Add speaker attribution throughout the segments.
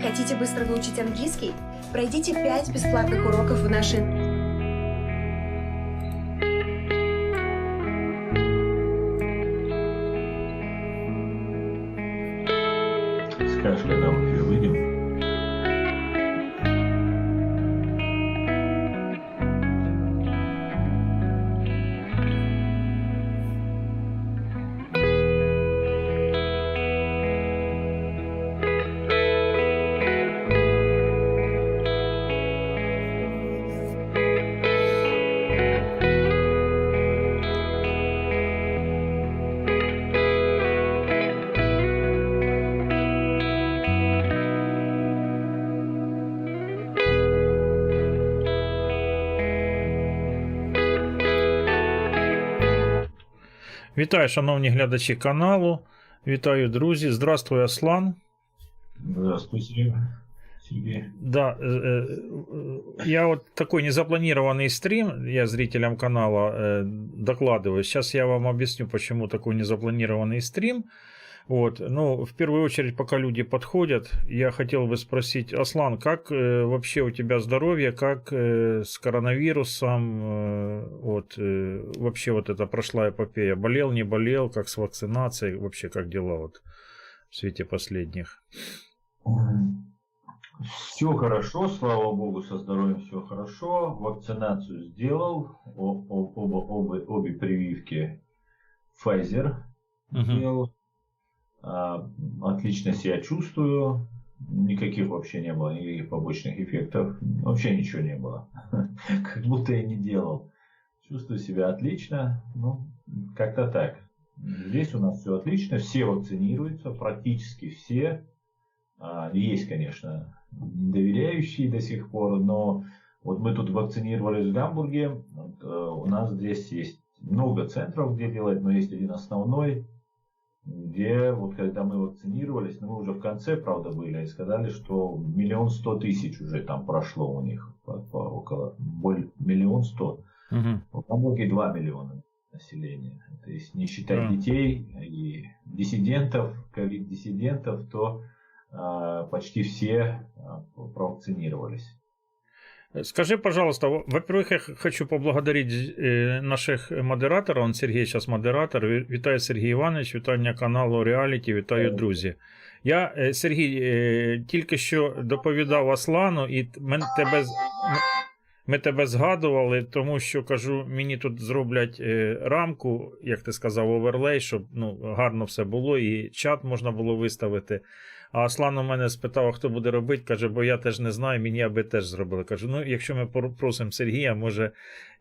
Speaker 1: Хотите быстро выучить английский? Пройдите 5 бесплатных уроков в нашей...
Speaker 2: Скажешь, когда мы тебе выйдем?
Speaker 3: Вітаю, шановні глядачі каналу. Вітаю, друзі. Здравствуй, Аслан.
Speaker 2: Здравствуй, Сергей.
Speaker 3: Да, я вот такой незапланированный стрим, я зрителям канала докладываю. Сейчас я вам объясню, почему такой незапланированный стрим. Вот. Ну, в первую очередь, пока люди подходят, я хотел бы спросить, Аслан, как вообще у тебя здоровье, как с коронавирусом, вот, вообще вот это прошла эпопея, болел, не болел, как с вакцинацией, вообще как дела вот в свете последних?
Speaker 2: Все хорошо, слава богу, со здоровьем все хорошо, вакцинацию сделал, обе прививки Pfizer сделал. Отлично себя чувствую, никаких вообще не было, никаких побочных эффектов, вообще ничего не было, как будто я не делал. Чувствую себя отлично, ну, как-то так. Здесь у нас все отлично, все вакцинируются, практически все. Есть, конечно, недоверяющие до сих пор, но вот мы тут вакцинировались в Гамбурге, вот, у нас здесь есть много центров, где делать, но есть один основной, где вот когда мы вакцинировались, ну, мы уже в конце, правда, были, и сказали, что 1 100 000 уже там прошло у них, около 1 100 000. В Гамбурге 2 миллиона населения. То есть не считать детей и диссидентов, ковид-диссидентов, то почти все провакцинировались.
Speaker 3: Скажи, пожалуйста, во-первых, я хочу поблагодарить наших модераторів. Он Сергій зараз модератор. Вітаю, Сергій Іванович, вітання каналу Реаліті, вітаю, друзі. Я, Сергій, тільки що доповідав Аслану, і ми тебе згадували, тому що, кажу, мені тут зроблять рамку, як ти сказав, оверлей, щоб гарно все було, і чат можна було виставити. А Аслан у мене спитав, хто буде робити, каже, бо я теж не знаю, мені аби теж зробили. Кажу, ну, якщо ми просимо Сергія, може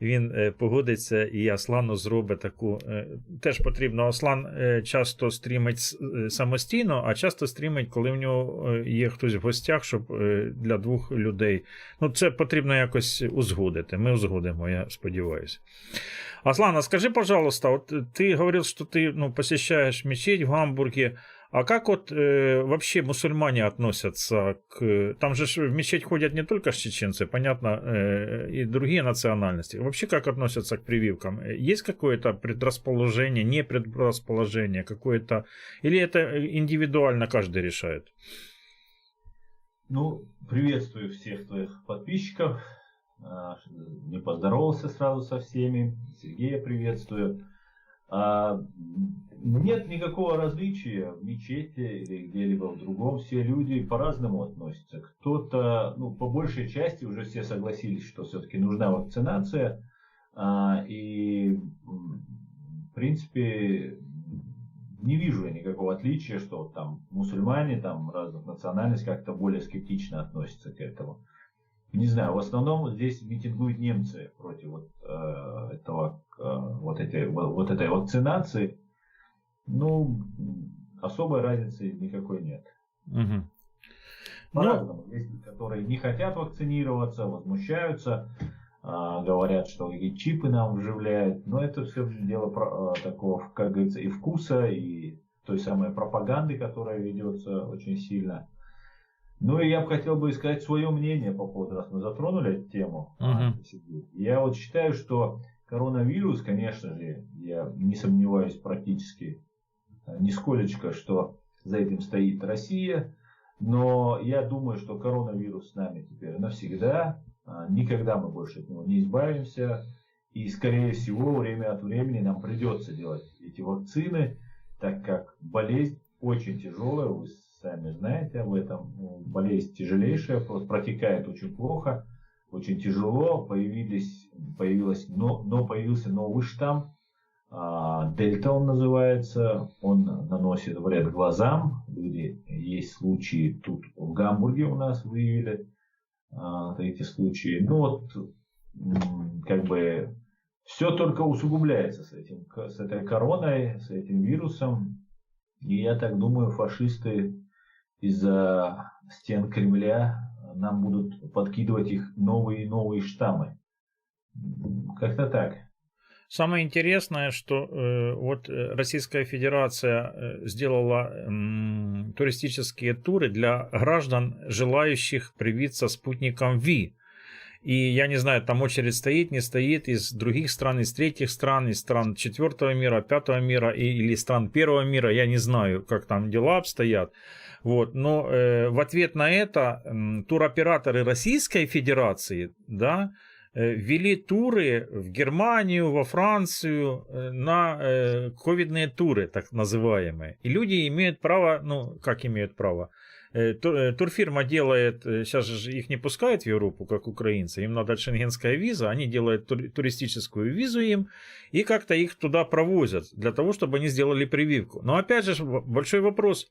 Speaker 3: він погодиться і Аслану зробить таку. Теж потрібно, Аслан часто стрімить самостійно, а часто стрімить, коли в нього є хтось в гостях, щоб для 2 людей. Ну, це потрібно якось узгодити. Ми узгодимо, я сподіваюся. Аслан, а скажи, пожалуйста, вот ты говорил, что ты посещаешь мечеть в Гамбурге. А как вот вообще мусульмане относятся к... Там же в мечеть ходят не только чеченцы, понятно, и другие национальности. Вообще как относятся к прививкам? Есть какое-то предрасположение, не предрасположение какое-то? Или это индивидуально каждый решает?
Speaker 2: Ну, приветствую всех твоих подписчиков. Не поздоровался сразу со всеми. Сергея приветствую. Нет никакого различия в мечети или где-либо в другом. Все люди по-разному относятся. Кто-то, по большей части уже все согласились, что все-таки нужна вакцинация. И, в принципе, не вижу я никакого отличия, что там мусульмане там разных национальностей как-то более скептично относятся к этому. Не знаю, в основном здесь митингуют немцы против этой вакцинации. Ну, особой разницы никакой нет. По-разному. Есть люди, которые не хотят вакцинироваться, возмущаются, говорят, что какие чипы нам вживляют. Но это все дело такого, как говорится, и вкуса, и той самой пропаганды, которая ведется очень сильно. Ну и я бы хотел бы сказать свое мнение по поводу, раз мы затронули эту тему. Я вот считаю, что коронавирус, конечно же, я не сомневаюсь практически нисколечко, что за этим стоит Россия. Но я думаю, что коронавирус с нами теперь навсегда. Никогда мы больше от него не избавимся. И, скорее всего, время от времени нам придется делать эти вакцины, так как болезнь очень тяжелая, вы сами знаете об этом. Болезнь тяжелейшая, протекает очень плохо, очень тяжело. Появился новый штамм. Дельта он называется, он наносит вред глазам. Есть случаи, тут в Гамбурге у нас выявили эти случаи. Ну вот, как бы, все только усугубляется с этой короной, с этим вирусом. И я так думаю, фашисты из-за стен Кремля нам будут подкидывать их новые и новые штаммы. Как-то так.
Speaker 3: Самое интересное, что вот Российская Федерация сделала туристические туры для граждан, желающих привиться спутником ВИ. И я не знаю, там очередь стоит, не стоит, из других стран, из третьих стран, из стран четвертого мира, пятого мира или стран первого мира. Я не знаю, как там дела обстоят. Вот. Но в ответ на это туроператоры Российской Федерации, да, ввели туры в Германию, во Францию на ковидные туры, так называемые. И люди имеют право, ну, как имеют право? Турфирма делает, сейчас же их не пускают в Европу, как украинцы, им надо шенгенская виза, они делают туристическую визу им и как-то их туда провозят, для того, чтобы они сделали прививку. Но опять же, большой вопрос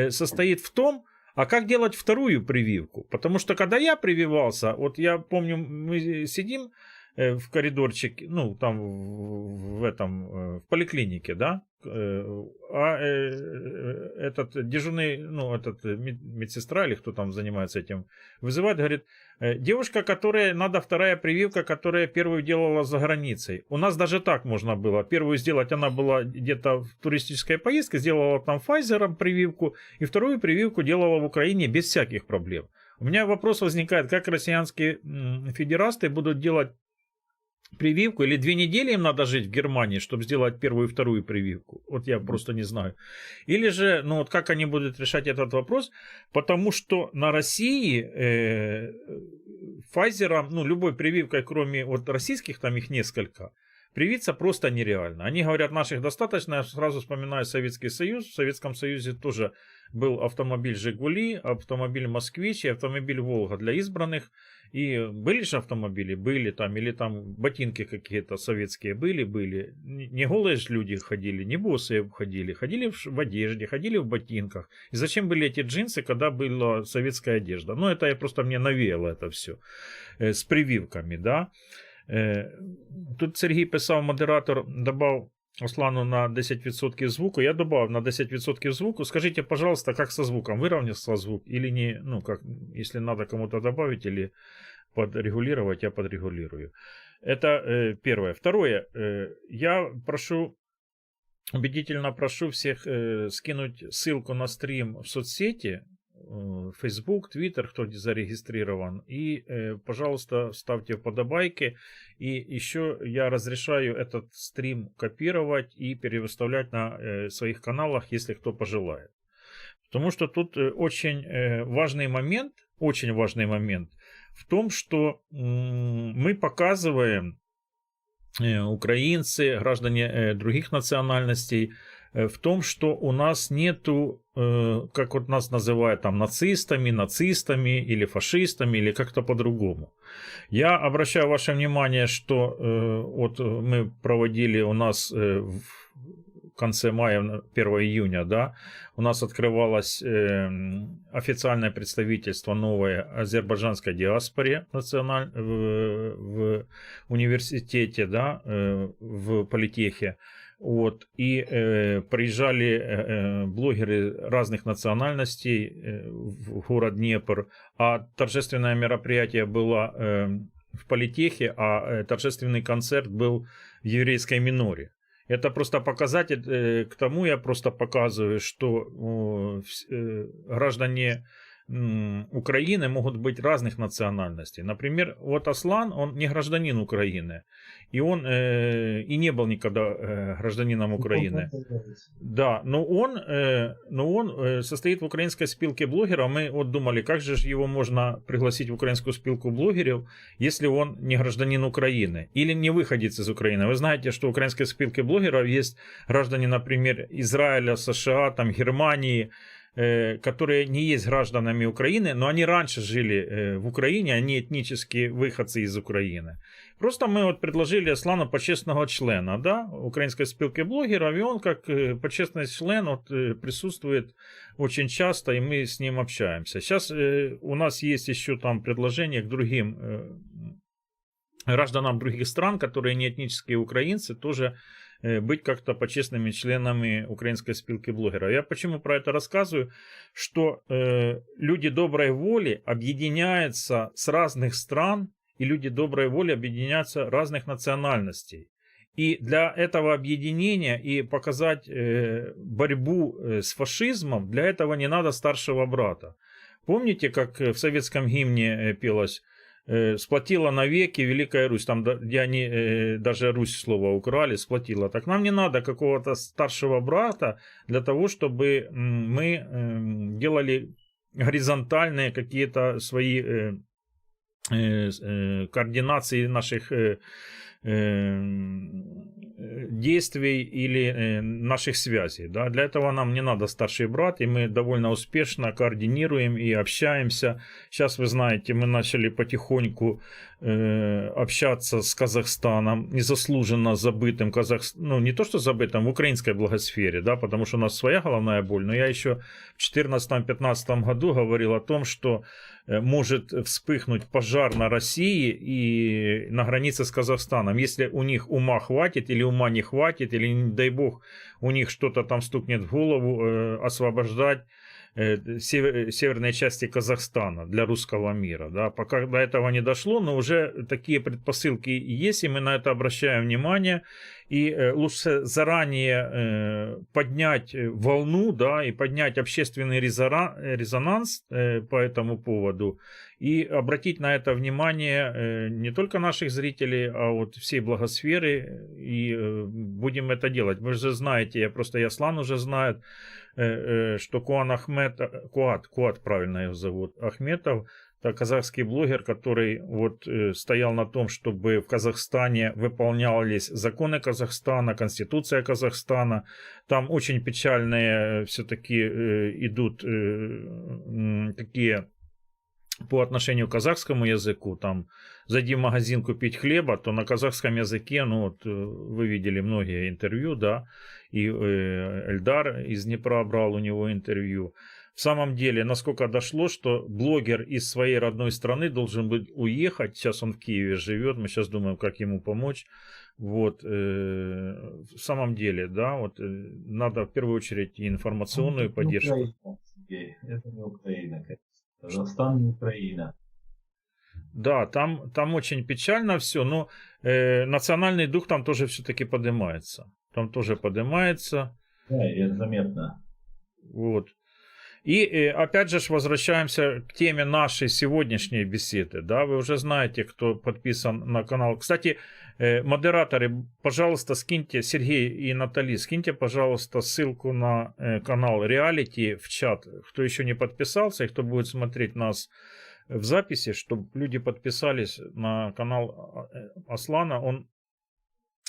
Speaker 3: состоит в том, а как делать вторую прививку? Потому что когда я прививался, вот я помню, мы сидим в коридорчике, ну, там в поликлинике, да, этот дежурный, ну, медсестра или кто там занимается этим, вызывает, говорит, девушка, которая, надо вторая прививка, которая первую делала за границей. У нас даже так можно было. Первую сделать, она была где-то в туристической поездке, сделала там Pfizer прививку, и вторую прививку делала в Украине без всяких проблем. У меня вопрос возникает, как россиянские федерасты будут делать прививку, или 2 недели им надо жить в Германии, чтобы сделать первую и вторую прививку. Вот я просто не знаю. Или же, ну вот как они будут решать этот вопрос, потому что на России Pfizer, ну любой прививкой, кроме вот российских, там их несколько, привиться просто нереально. Они говорят, наших достаточно, я сразу вспоминаю Советский Союз. В Советском Союзе тоже был автомобиль «Жигули», автомобиль «Москвич» и автомобиль «Волга» для избранных. И были же автомобили, были там, или там ботинки какие-то советские были. Не голые же люди ходили, не босые ходили в одежде, ходили в ботинках. И зачем были эти джинсы, когда была советская одежда? Ну, это я просто мне навеяло это все с прививками, да. Тут Сергій писав, модератор добавил Аслану на 10% звуку. Я добавил на 10% звуку. Скажите, пожалуйста, как со звуком? Выровнялся звук или не? Ну, как, если надо кому-то добавить или подрегулировать, я подрегулирую. Это первое. Второе. Я прошу, убедительно прошу всех скинуть ссылку на стрим в соцсети. Facebook, Twitter, кто зарегистрирован. И, пожалуйста, ставьте вподобайки. И еще я разрешаю этот стрим копировать и перевыставлять на своих каналах, если кто пожелает. Потому что тут очень важный момент в том, что мы показываем, украинцы, граждане других национальностей, в том, что у нас нету, как вот нас называют там нацистами или фашистами, или как-то по-другому. Я обращаю ваше внимание, что вот мы проводили у нас в конце мая, 1 июня, да, у нас открывалось официальное представительство новое азербайджанской диаспоре в университете, да, в политехе. Вот, и приезжали блогеры разных национальностей в город Днепр, а торжественное мероприятие было в политехе, а торжественный концерт был в еврейской миноре. Это просто показатель, к тому я просто показываю, что граждане Украины могут быть разных национальностей. Например, вот Аслан, он не гражданин Украины. И он и не был никогда гражданином Украины. Да, но он состоит в украинской спилке блогеров. Мы вот думали, как же его можно пригласить в украинскую спилку блогеров, если он не гражданин Украины или не выходец из Украины. Вы знаете, что в украинской спилке блогеров есть граждане, например, Израиля, США, там, Германии, которые не есть гражданами Украины, но они раньше жили в Украине, они этнические выходцы из Украины. Просто мы вот предложили Аслану почесного члена, да, украинской спилки блогеров, и он как почесный член вот, присутствует очень часто, и мы с ним общаемся. Сейчас у нас есть еще там предложение к другим гражданам других стран, которые не этнические украинцы, тоже быть как-то почестными членами украинской спилки блогеров. Я почему про это рассказываю? Что люди доброй воли объединяются с разных стран, и люди доброй воли объединяются разных национальностей. И для этого объединения и показать борьбу с фашизмом, для этого не надо старшего брата. Помните, как в советском гимне пелось: сплотила навеки Великая Русь, там, где они даже Русь слово украли, сплотила. Так нам не надо какого-то старшего брата для того, чтобы мы делали горизонтальные какие-то свои координации наших действий или наших связей. Да? Для этого нам не надо старший брат, и мы довольно успешно координируем и общаемся. Сейчас, вы знаете, мы начали потихоньку общаться с Казахстаном, незаслуженно забытым Казахстаном, не то что забытым, в украинской благосфере, да, потому что у нас своя головная боль, но я еще в 2014-2015 году говорил о том, что может вспыхнуть пожар на России и на границе с Казахстаном. Если у них ума хватит или ума не хватит, или, не дай бог, у них что-то там стукнет в голову, освобождать северной части Казахстана для русского мира. Да. Пока до этого не дошло, но уже такие предпосылки есть, и мы на это обращаем внимание. И лучше заранее поднять волну, да, и поднять общественный резонанс по этому поводу, и обратить на это внимание не только наших зрителей, а вот всей благосферы, и будем это делать. Вы же знаете, и Аслан уже знает, что Куат, правильно его зовут, Ахметов, это казахский блогер, который вот стоял на том, чтобы в Казахстане выполнялись законы Казахстана, Конституция Казахстана. Там очень печальные все-таки идут такие по отношению к казахскому языку. Там зайди в магазин купить хлеба, то на казахском языке, ну вот вы видели многие интервью, да, и Эльдар из Днепра брал у него интервью. В самом деле, насколько дошло, что блогер из своей родной страны должен был уехать. Сейчас он в Киеве живет, мы сейчас думаем, как ему помочь. Вот, в самом деле, да, вот надо в первую очередь информационную поддержку.
Speaker 2: Это не Украина, конечно. Казахстан не Украина.
Speaker 3: Да, там очень печально все, но национальный дух там тоже все-таки поднимается. Там тоже поднимается.
Speaker 2: Да, и это заметно.
Speaker 3: Вот. И опять же возвращаемся к теме нашей сегодняшней беседы. Да, вы уже знаете, кто подписан на канал. Кстати, модераторы, пожалуйста, скиньте, Сергей и Натали, скиньте, пожалуйста, ссылку на канал Reality в чат. Кто еще не подписался и кто будет смотреть нас в записи, чтобы люди подписались на канал Аслана. Он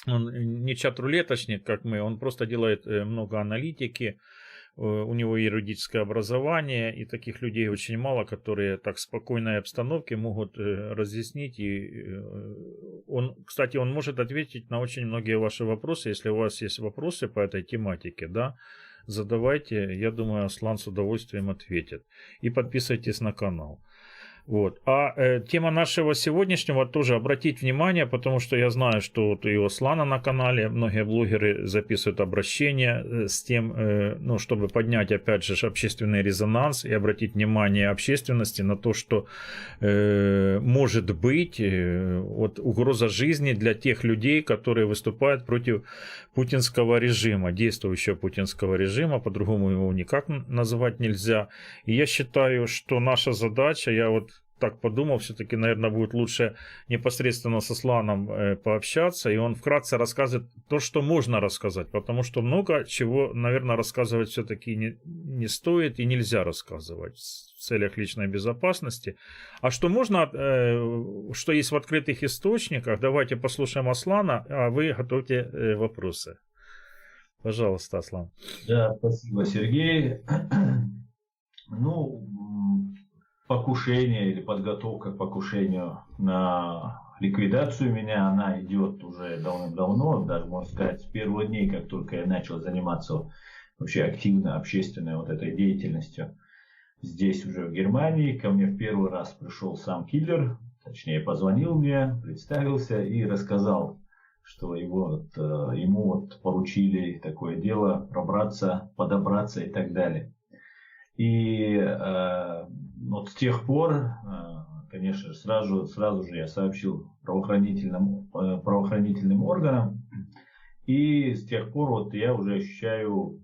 Speaker 3: не чат-рулеточник, как мы, он просто делает много аналитики. У него юридическое образование, и таких людей очень мало, которые так в спокойной обстановке могут разъяснить. И кстати, он может ответить на очень многие ваши вопросы. Если у вас есть вопросы по этой тематике, да, задавайте. Я думаю, Аслан с удовольствием ответит. И подписывайтесь на канал. Вот. Тема нашего сегодняшнего тоже обратить внимание, потому что я знаю, что вот и у Аслана на канале многие блогеры записывают обращения с тем, ну, чтобы поднять, опять же, общественный резонанс и обратить внимание общественности на то, что может быть вот, угроза жизни для тех людей, которые выступают против путинского режима, действующего путинского режима, по-другому его никак назвать нельзя. И я считаю, что наша задача, я вот так подумал, все-таки, наверное, будет лучше непосредственно с Асланом пообщаться, и он вкратце рассказывает то, что можно рассказать, потому что много чего, наверное, рассказывать все-таки не стоит и нельзя рассказывать в целях личной безопасности. А что можно, что есть в открытых источниках, давайте послушаем Аслана, а вы готовьте вопросы. Пожалуйста, Аслан.
Speaker 2: Да, спасибо, Сергей. Ну, покушение или подготовка к покушению на ликвидацию меня, она идет уже давным-давно, даже можно сказать, с первых дней, как только я начал заниматься вообще активно общественной вот этой деятельностью. Здесь уже в Германии ко мне в первый раз пришел сам киллер, точнее позвонил мне, представился и рассказал, что ему поручили такое дело пробраться, подобраться и так далее. И вот с тех пор, конечно, сразу же я сообщил правоохранительным органам, и с тех пор вот я уже ощущаю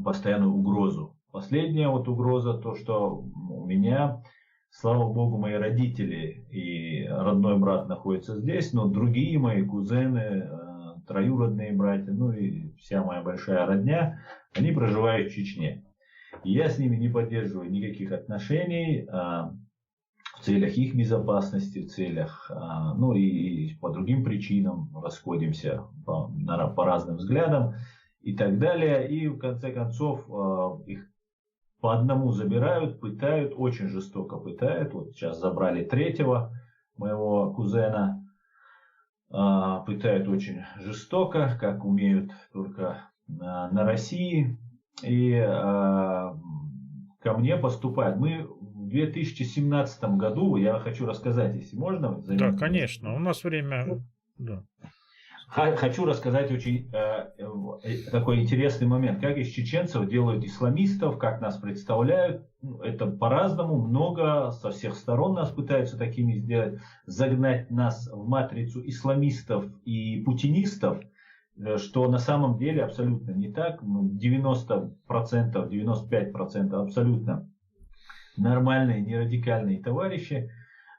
Speaker 2: постоянную угрозу. Последняя вот угроза, то, что у меня, слава богу, мои родители и родной брат находятся здесь, но другие мои кузены, троюродные братья, ну и вся моя большая родня, они проживают в Чечне. И я с ними не поддерживаю никаких отношений в целях их безопасности, в целях, ну и по другим причинам расходимся по разным взглядам и так далее. И в конце концов их по одному забирают, пытают, очень жестоко пытают. Вот сейчас забрали третьего моего кузена, пытают очень жестоко, как умеют только на России. И ко мне поступает. Мы в 2017 году, я хочу рассказать, если можно.
Speaker 3: Да, конечно, у нас время. Да.
Speaker 2: Хочу рассказать очень такой интересный момент. Как из чеченцев делают исламистов, как нас представляют. Это по-разному, много, со всех сторон нас пытаются такими сделать. Загнать нас в матрицу исламистов и путинистов, что на самом деле абсолютно не так. 90%, 95% абсолютно нормальные, нерадикальные товарищи.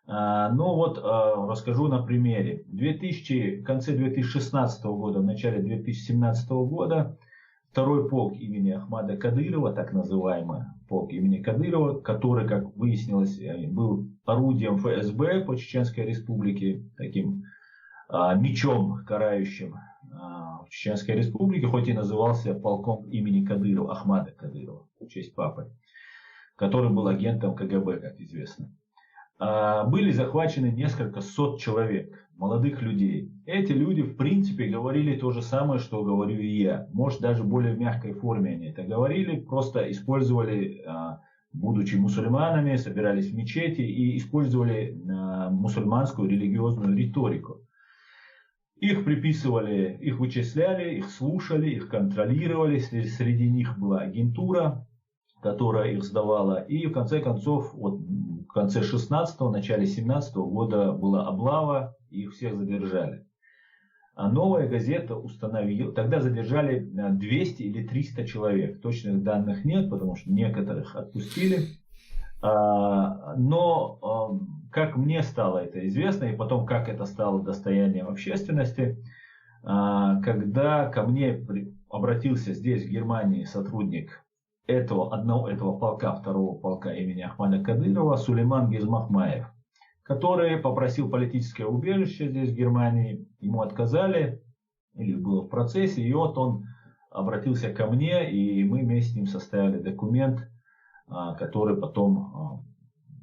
Speaker 2: Но вот расскажу на примере. В конце 2016 года, в начале 2017 года второй полк имени Ахмада Кадырова, так называемый полк имени Кадырова, который, как выяснилось, был орудием ФСБ по Чеченской Республике, таким мечом карающим в Чеченской Республике, хоть и назывался полком имени Кадырова, Ахмада Кадырова, в честь папы, который был агентом КГБ, как известно. Были захвачены несколько сот человек, молодых людей. Эти люди, в принципе, говорили то же самое, что говорю и я. Может, даже в более мягкой форме они это говорили, просто использовали, будучи мусульманами, собирались в мечети и использовали мусульманскую религиозную риторику. Их приписывали, их вычисляли, их слушали, их контролировали. Среди них была агентура, которая их сдавала. И в конце концов, вот в конце 16-го, начале 17-го года была облава, и их всех задержали. А Новая газета установила, тогда задержали 200 или 300 человек. Точных данных нет, потому что некоторых отпустили. Но как мне стало это известно, и потом как это стало достоянием общественности, когда ко мне обратился здесь, в Германии, сотрудник этого полка, второго полка имени Ахмада Кадырова, Сулейман Гизмахмаев, который попросил политическое убежище здесь, в Германии, ему отказали, или было в процессе, и вот он обратился ко мне, и мы вместе с ним составили документ, который потом,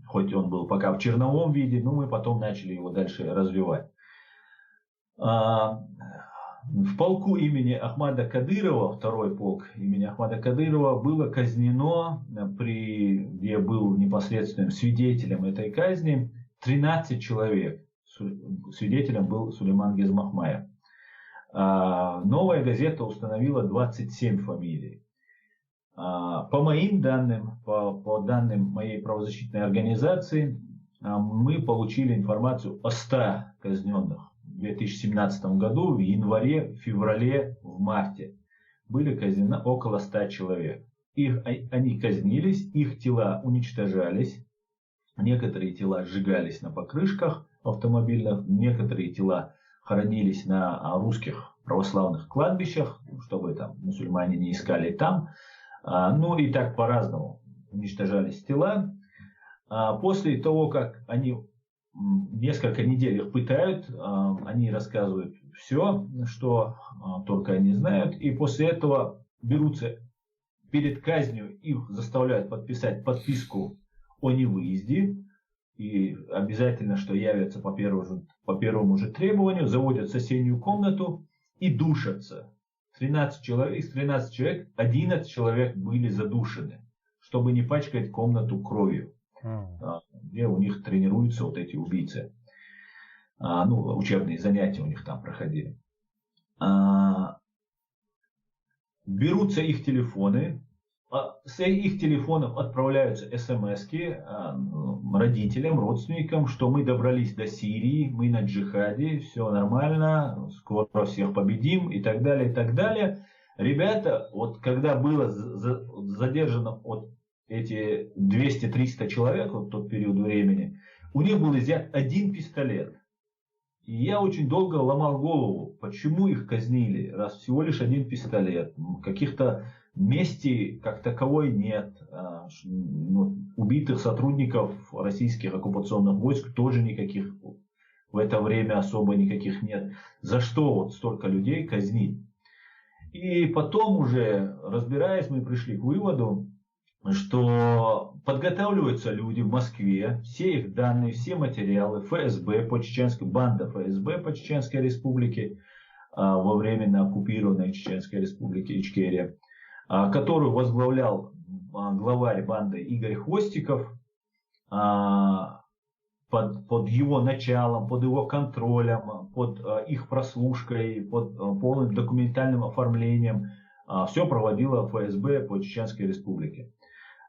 Speaker 2: хоть он был пока в черновом виде, но мы потом начали его дальше развивать. В полку имени Ахмада Кадырова, второй полк имени Ахмада Кадырова, было казнено, где был непосредственным свидетелем этой казни, 13 человек. Свидетелем был Сулейман Гезмахмаев. Новая газета установила 27 фамилий. По моим данным, по данным моей правозащитной организации, мы получили информацию о 100 казненных. В 2017 году, в январе, феврале, в марте были казнены около 100 человек. Они казнились, их тела уничтожались, некоторые тела сжигались на покрышках автомобильных, некоторые тела хоронились на русских православных кладбищах, чтобы там мусульмане не искали там. Ну и так по-разному уничтожались тела. После того, как они несколько недель их пытают, они рассказывают все, что только они знают, и после этого берутся перед казнью, их заставляют подписать подписку о невыезде, и обязательно, что явятся по первому же требованию, заводят в соседнюю комнату и душатся. 13 человек, из 13 человек 11 человек были задушены, чтобы не пачкать комнату кровью, где у них тренируются вот эти убийцы. Учебные занятия у них там проходили. Берутся их телефоны, с их телефонов отправляются смс-ки родителям, родственникам, что мы добрались до Сирии, мы на джихаде, все нормально, скоро всех победим и так далее, и так далее. Ребята, вот когда было задержано вот эти 200-300 человек, вот в тот период времени, у них был изъят один пистолет. И я очень долго ломал голову, почему их казнили, раз всего лишь один пистолет, каких-то мести как таковой нет, убитых сотрудников российских оккупационных войск тоже никаких в это время особо никаких нет. За что вот столько людей казнить? И потом уже, разбираясь, мы пришли к выводу, что подготавливаются люди в Москве, все их данные, все материалы, ФСБ по Чеченской, банда ФСБ по Чеченской республике, во временно оккупированной Чеченской республике Ичкерия, которую возглавлял главарь банды Игорь Хвостиков, под его началом, под его контролем, под их прослушкой, под полным документальным оформлением. Все проводила ФСБ по Чеченской республике.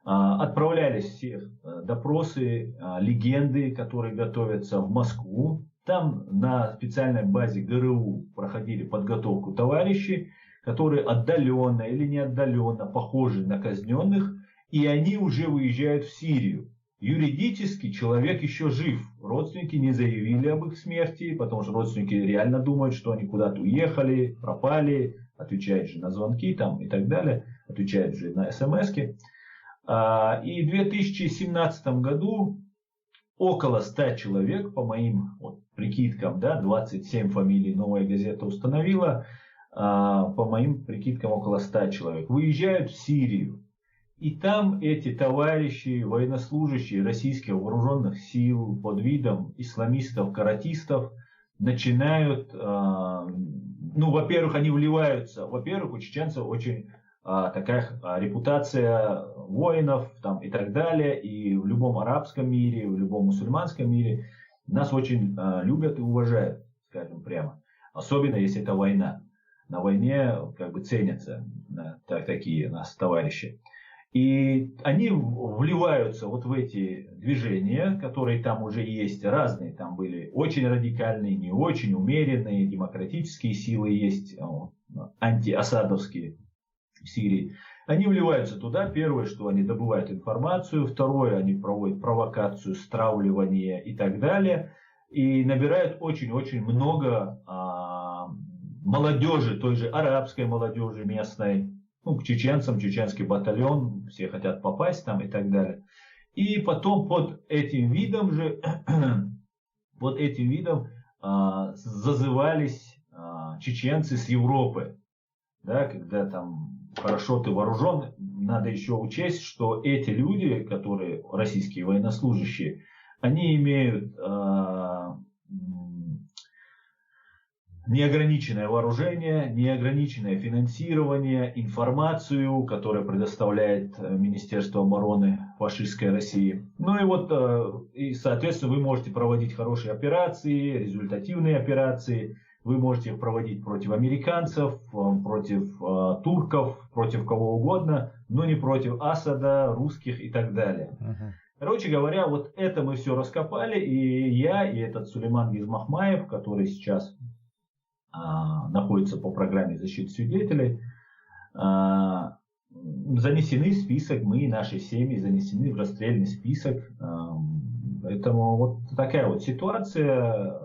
Speaker 2: Отправлялись все допросы, легенды, которые готовятся в Москву. Там на специальной базе ГРУ проходили подготовку товарищи, которые отдаленно или не отдаленно похожи на казненных, и они уже выезжают в Сирию. Юридически человек еще жив. Родственники не заявили об их смерти, потому что родственники реально думают, что они куда-то уехали, пропали, отвечают же на звонки там и так далее, отвечают же на смски. И в 2017 году около 100 человек, по моим прикидкам, 27 фамилий новая газета установила, по моим прикидкам около 100 человек, выезжают в Сирию. И там эти товарищи, военнослужащие российских вооруженных сил под видом исламистов-каратистов начинают, во-первых, они вливаются, во-первых, у чеченцев очень такая репутация воинов там, и так далее, и в любом арабском мире, в любом мусульманском мире нас очень любят и уважают, скажем прямо, особенно если это война. На войне ценятся такие нас товарищи. И они вливаются в эти движения, которые там уже есть, разные там были, очень радикальные, не очень умеренные, демократические силы есть, антиасадовские в Сирии. Они вливаются туда, первое, что они добывают информацию, второе, они проводят провокацию, стравливание и так далее, и набирают очень-очень много молодежи, той же арабской молодежи местной, к чеченцам, чеченский батальон, все хотят попасть там и так далее. И потом под этим видом зазывались чеченцы с Европы. Да, когда там хорошо ты вооружен, надо еще учесть, что эти люди, которые российские военнослужащие, они имеют неограниченное вооружение, неограниченное финансирование, информацию, которую предоставляет Министерство обороны фашистской России. Ну и вот, и, соответственно, вы можете проводить хорошие операции, результативные операции, вы можете их проводить против американцев, против турков, против кого угодно, но не против Асада, русских и так далее. Короче говоря, вот это мы все раскопали, и я, и этот Сулейман Гизмахмаев, который сейчас находится по программе защиты свидетелей, занесены в список, мы и наши семьи занесены в расстрельный список. Поэтому вот такая вот ситуация.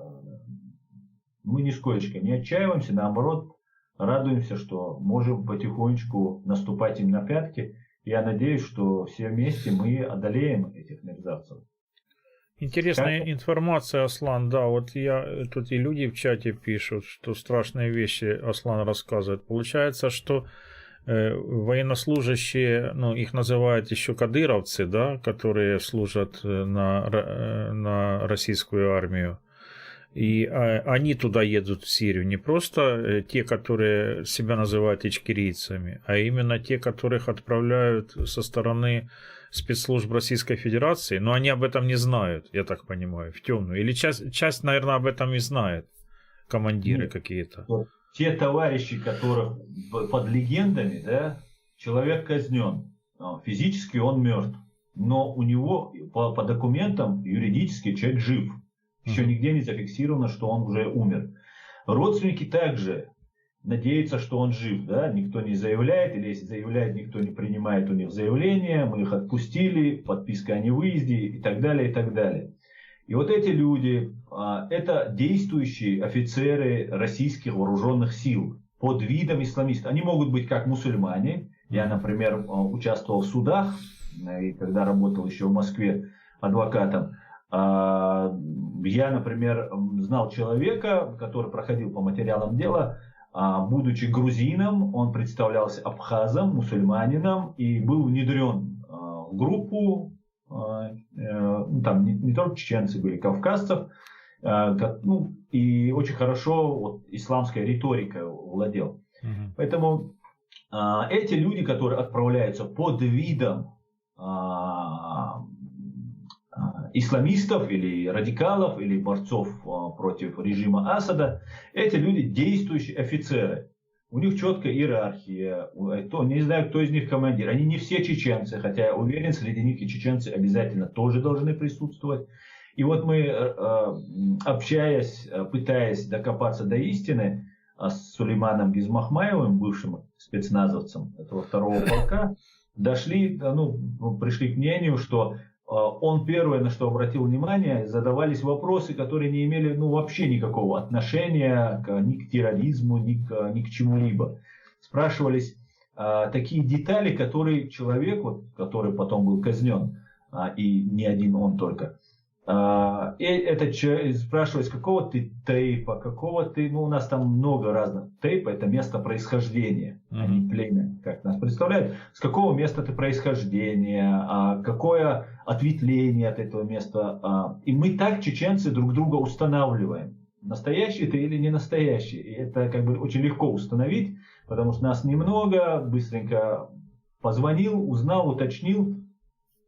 Speaker 2: Мы нисколько не отчаиваемся, наоборот, радуемся, что можем потихонечку наступать им на пятки. Я надеюсь, что все вместе мы одолеем этих мерзавцев.
Speaker 3: Интересная информация, Аслан, да, вот тут и люди в чате пишут, что страшные вещи Аслан рассказывает. Получается, что военнослужащие, ну, их называют еще кадыровцы, да, которые служат на российскую армию. И они туда едут, в Сирию, не просто те, которые себя называют ичкерийцами, а именно те, которых отправляют со стороны спецслужб Российской Федерации, но они об этом не знают, я так понимаю, в темную. Или часть, наверное, об этом и знает, командиры какие-то.
Speaker 2: Те товарищи, которых под легендами, да, человек казнен, физически он мертв, но у него по документам юридически человек жив. Еще нигде не зафиксировано, что он уже умер. Родственники также надеются, что он жив. Да? Никто не заявляет, или если заявляет, никто не принимает у них заявление. Мы их отпустили, подписка о невыезде и так далее, и так далее. И вот эти люди, это действующие офицеры российских вооруженных сил под видом исламистов. Они могут быть как мусульмане. Я, например, участвовал в судах, и когда работал еще в Москве адвокатом. Я, например, знал человека, который проходил по материалам дела, будучи грузином, он представлялся абхазом, мусульманином и был внедрен в группу, там не только чеченцы были, кавказцев, и очень хорошо вот, исламской риторикой владел. Поэтому эти люди, которые отправляются под видом исламистов или радикалов, или борцов против режима Асада, эти люди действующие офицеры. У них четкая иерархия, не знаю, кто из них командир. Они не все чеченцы, хотя я уверен, среди них и чеченцы обязательно тоже должны присутствовать. И вот мы, общаясь, пытаясь докопаться до истины с Сулейманом Гизмахмаевым, бывшим спецназовцем этого второго полка, пришли к мнению, что он первое, на что обратил внимание, задавались вопросы, которые не имели вообще никакого отношения ни к терроризму, ни к чему-либо. Спрашивались такие детали, которые человек, который потом был казнен, и не один он только, этот человек спрашивает, с какого ты тейпа, какого ты, у нас там много разных. Тейп — это место происхождения, а не племя, как нас представляют. С какого места ты происхождения, какое ответвление от этого места. И мы так, чеченцы, друг друга устанавливаем. Настоящий ты или не настоящий. И это как бы очень легко установить, потому что нас немного, быстренько позвонил, узнал, уточнил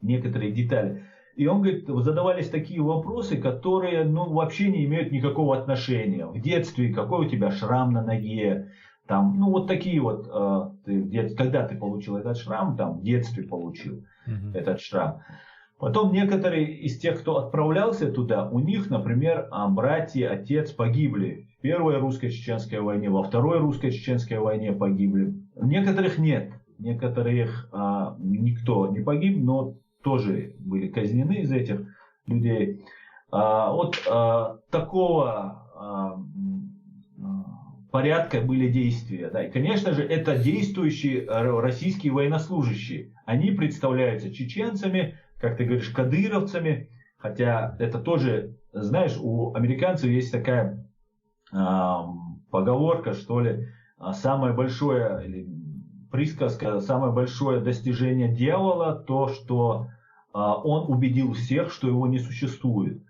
Speaker 2: некоторые детали. И он говорит, задавались такие вопросы, которые вообще не имеют никакого отношения. В детстве какой у тебя шрам на ноге, там, вот такие вот, когда ты получил этот шрам, там, в детстве получил этот шрам. Потом некоторые из тех, кто отправлялся туда, у них, например, братья, отец погибли в Первой русско-чеченской войне, во Второй русско-чеченской войне погибли. Некоторых нет, некоторых никто не погиб, но тоже были казнены из этих людей. Такого порядка были действия. Да. И, конечно же, это действующие российские военнослужащие. Они представляются чеченцами, как ты говоришь, кадыровцами. Хотя это тоже, знаешь, у американцев есть такая поговорка, что ли, самое большое... или присказка, самое большое достижение дьявола, то, что он убедил всех, что его не существует.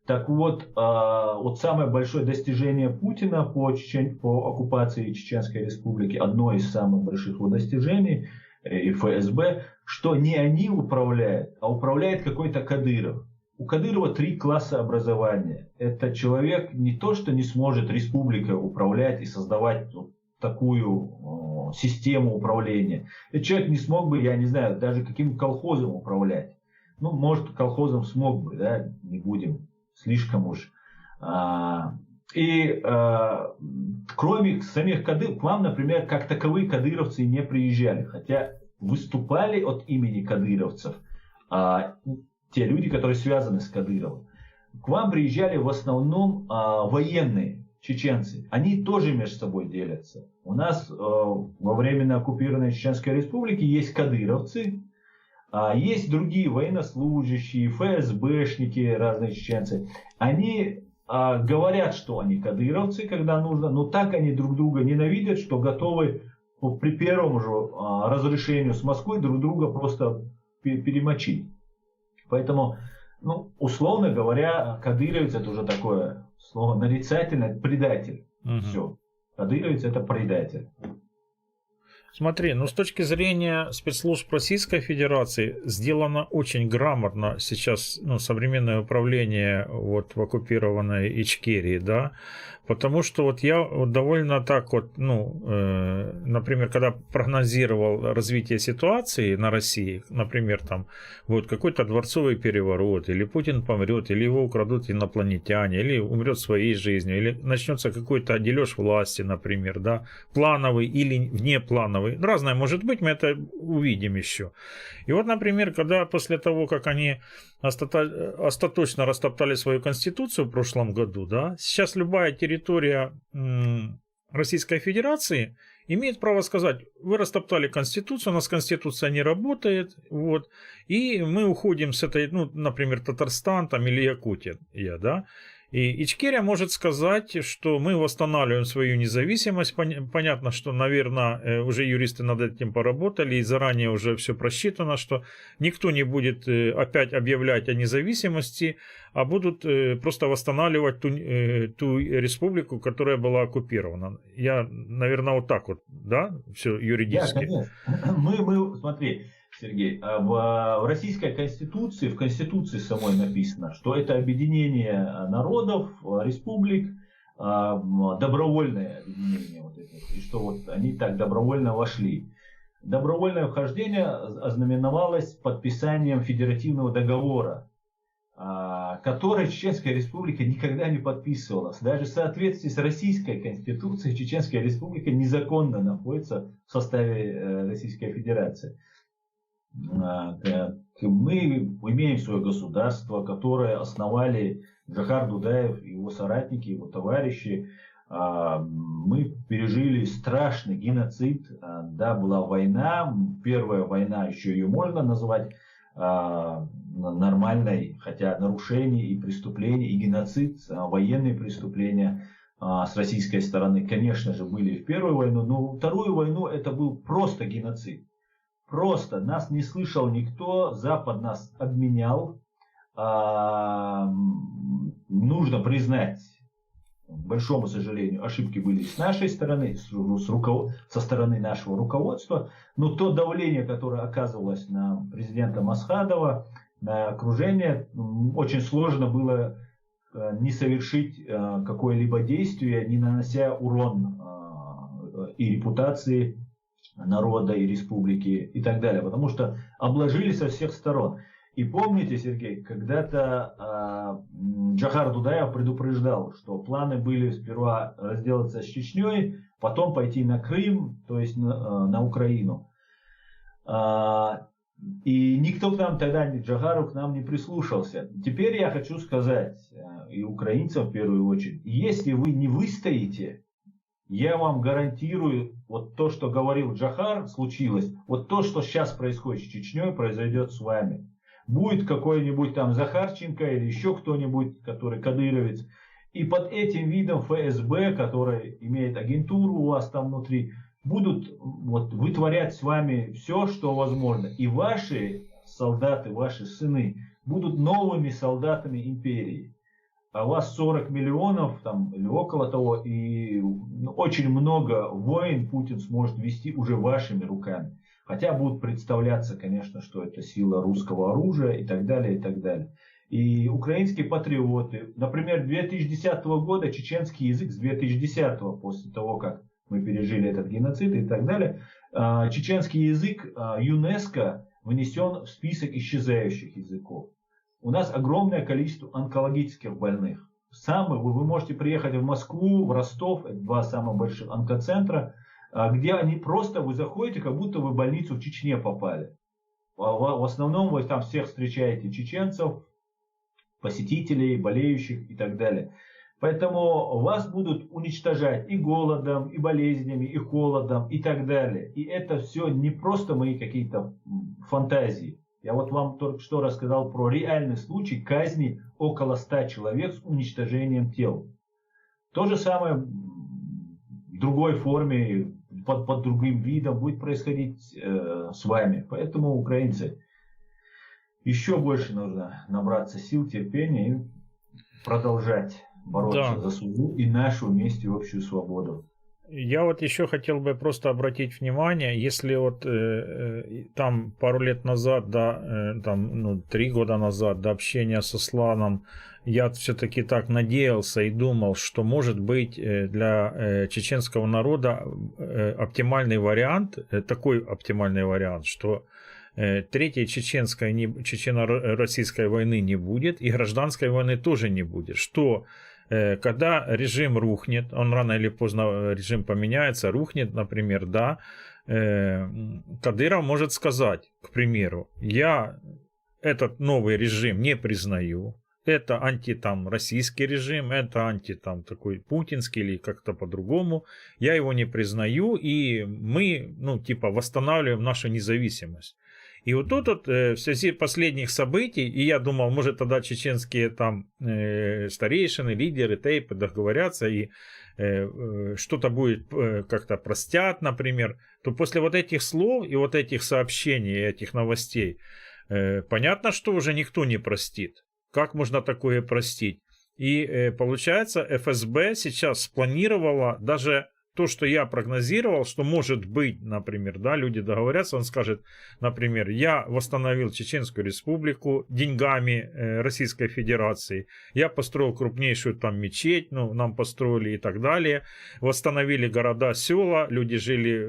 Speaker 2: Так вот, вот самое большое достижение Путина по оккупации Чеченской Республики, одно из самых больших его достижений, и ФСБ, что не они управляют, а управляет какой-то Кадыров. У Кадырова 3 класса образования. Это человек не то, что не сможет республикой управлять и создавать такую систему управления. Этот человек не смог бы, я не знаю, даже каким колхозом управлять. Ну, может, колхозом смог бы, да, не будем слишком уж. Кроме самих Кадыров, к вам, например, как таковые кадыровцы не приезжали. Хотя выступали от имени кадыровцев те люди, которые связаны с Кадыровым. К вам приезжали в основном военные чеченцы. Они тоже между собой делятся. У нас во временно оккупированной Чеченской Республики есть кадыровцы, есть другие военнослужащие, ФСБшники, разные чеченцы. Они говорят, что они кадыровцы, когда нужно, но так они друг друга ненавидят, что готовы при первом же разрешению с Москвы друг друга просто перемочить. Поэтому, ну, условно говоря, кадыровец — это уже такое слово нарицательное, предатель. Все. Кадыровец — это предатель.
Speaker 3: Смотри, ну с точки зрения спецслужб Российской Федерации сделано очень грамотно сейчас, ну, современное управление вот в оккупированной Ичкерии, да, потому что вот я вот довольно так вот, ну, например, когда прогнозировал развитие ситуации на России, например, там вот какой-то дворцовый переворот, или Путин помрет, или его украдут инопланетяне, или умрет своей жизнью, или начнется какой-то дележ власти, например, да, плановый или внеплановый. Разное может быть, мы это увидим еще. И вот, например, когда после того, как они остаточно растоптали свою конституцию в прошлом году, да, сейчас любая территория Российской Федерации имеет право сказать: вы растоптали конституцию, у нас конституция не работает, вот, и мы уходим с этой, ну, например, Татарстан там, или Якутия, да. И Ичкерия может сказать, что мы восстанавливаем свою независимость. Понятно, что, наверное, уже юристы над этим поработали, и заранее уже все просчитано, что никто не будет опять объявлять о независимости, а будут просто восстанавливать ту республику, которая была оккупирована. Я, наверное, вот так вот, да, все юридически.
Speaker 2: Да, конечно. Смотри, Сергей, в Российской Конституции, в Конституции самой написано, что это объединение народов, республик, добровольное объединение вот это, и что вот они так добровольно вошли. Добровольное вхождение ознаменовалось подписанием федеративного договора, который Чеченская Республика никогда не подписывалась. Даже в соответствии с Российской Конституцией Чеченская Республика незаконно находится в составе Российской Федерации. Мы имеем свое государство, которое основали Джохар Дудаев, его соратники, его товарищи. Мы пережили страшный геноцид. Да, была война, первая война, еще ее можно назвать нормальной, хотя нарушений и преступлений, и геноцид, военные преступления с российской стороны, конечно же, были в первую войну, но вторую войну это был просто геноцид. Просто нас не слышал никто, Запад нас обменял. Нужно признать, к большому сожалению, ошибки были с нашей стороны, со стороны нашего руководства. Но то давление, которое оказывалось на президента Масхадова, на окружение, очень сложно было не совершить какое-либо действие, не нанося урон и репутации народа и республики и так далее, потому что обложили со всех сторон. И помните, Сергей, когда-то Джохар Дудаев предупреждал, что планы были сперва разделаться с Чечней, потом пойти на Крым, то есть на Украину. И никто к нам тогда, Джохару к нам не прислушался. Теперь я хочу сказать, и украинцам в первую очередь, если вы не выстоите, я вам гарантирую, вот то, что говорил Джохар, случилось, вот то, что сейчас происходит с Чечней, произойдет с вами. Будет какой-нибудь там Захарченко или еще кто-нибудь, который кадыровец, и под этим видом ФСБ, который имеет агентуру у вас там внутри, будут вот вытворять с вами все, что возможно. И ваши солдаты, ваши сыны будут новыми солдатами империи. а у вас 40 миллионов там, или около того, и очень много войн Путин сможет вести уже вашими руками. Хотя будут представляться, конечно, что это сила русского оружия и так далее, и так далее. И украинские патриоты, например, 2010 года чеченский язык, с 2010 после того, как мы пережили этот геноцид и так далее, чеченский язык ЮНЕСКО внесен в список исчезающих языков. У нас огромное количество онкологических больных. Вы можете приехать в Москву, в Ростов, это два самых больших онкоцентра, где они просто, вы заходите, как будто вы в больницу в Чечне попали. В основном вы там всех встречаете чеченцев, посетителей, болеющих и так далее. Поэтому вас будут уничтожать и голодом, и болезнями, и холодом, и так далее. И это все не просто мои какие-то фантазии. Я вот вам только что рассказал про реальный случай казни около 100 человек с уничтожением тел. То же самое в другой форме, под другим видом будет происходить с вами. Поэтому, украинцы, еще больше нужно набраться сил, терпения и продолжать бороться за свою и нашу вместе общую свободу.
Speaker 3: Я вот еще хотел бы просто обратить внимание, если вот там пару лет назад, да, 3 года назад, до общения со Сланом, я все-таки так надеялся и думал, что может быть для чеченского народа оптимальный вариант, такой оптимальный вариант, что третьей чечено-российской войны не будет и гражданской войны тоже не будет, что когда режим рухнет, он рано или поздно, режим поменяется, рухнет, например, да, Кадыров может сказать, к примеру, я этот новый режим не признаю, это российский режим, это такой путинский или как-то по-другому, я его не признаю, и мы, восстанавливаем нашу независимость. И вот тут в связи последних событий, и я думал, может тогда чеченские старейшины, лидеры, тейпы договорятся и что-то будет как-то простят, например, то после вот этих слов и вот этих сообщений, этих новостей, понятно, что уже никто не простит. Как можно такое простить? И получается, ФСБ сейчас спланировала даже то, что я прогнозировал, что может быть, например, да, люди договорятся, он скажет, например, я восстановил Чеченскую Республику деньгами Российской Федерации, я построил крупнейшую там мечеть, нам построили и так далее, восстановили города, села, люди жили,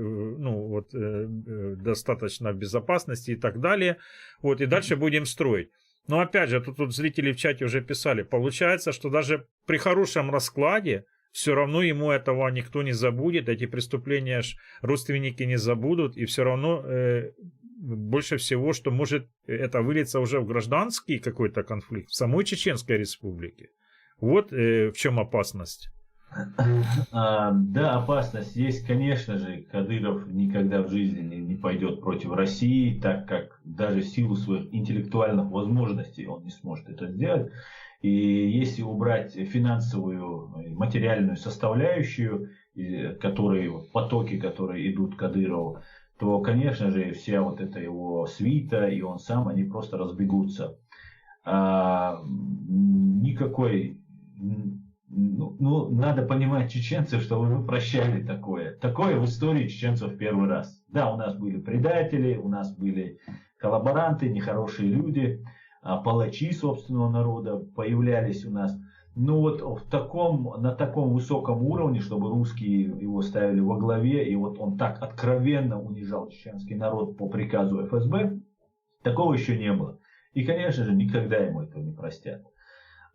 Speaker 3: достаточно в безопасности и так далее, вот, и дальше будем строить. Но опять же, тут зрители в чате уже писали, получается, что даже при хорошем раскладе все равно ему этого никто не забудет, эти преступления родственники не забудут, и все равно больше всего, что может это вылиться уже в гражданский какой-то конфликт в самой Чеченской Республике. Вот в чем опасность.
Speaker 2: Да, опасность есть, конечно же. Кадыров никогда в жизни не пойдет против России, так как даже в силу своих интеллектуальных возможностей он не сможет это сделать. И если убрать финансовую, материальную составляющую, потоки, которые идут к Кадырову, то, конечно же, вся вот эта его свита и он сам, они просто разбегутся. Надо понимать чеченцев, что вы прощали такое. Такое в истории чеченцев первый раз. Да, у нас были предатели, у нас были коллаборанты, нехорошие люди, палачи собственного народа появлялись у нас. Но вот на таком высоком уровне, чтобы русские его ставили во главе, и вот он так откровенно унижал чеченский народ по приказу ФСБ, такого еще не было. И, конечно же, никогда ему этого не простят.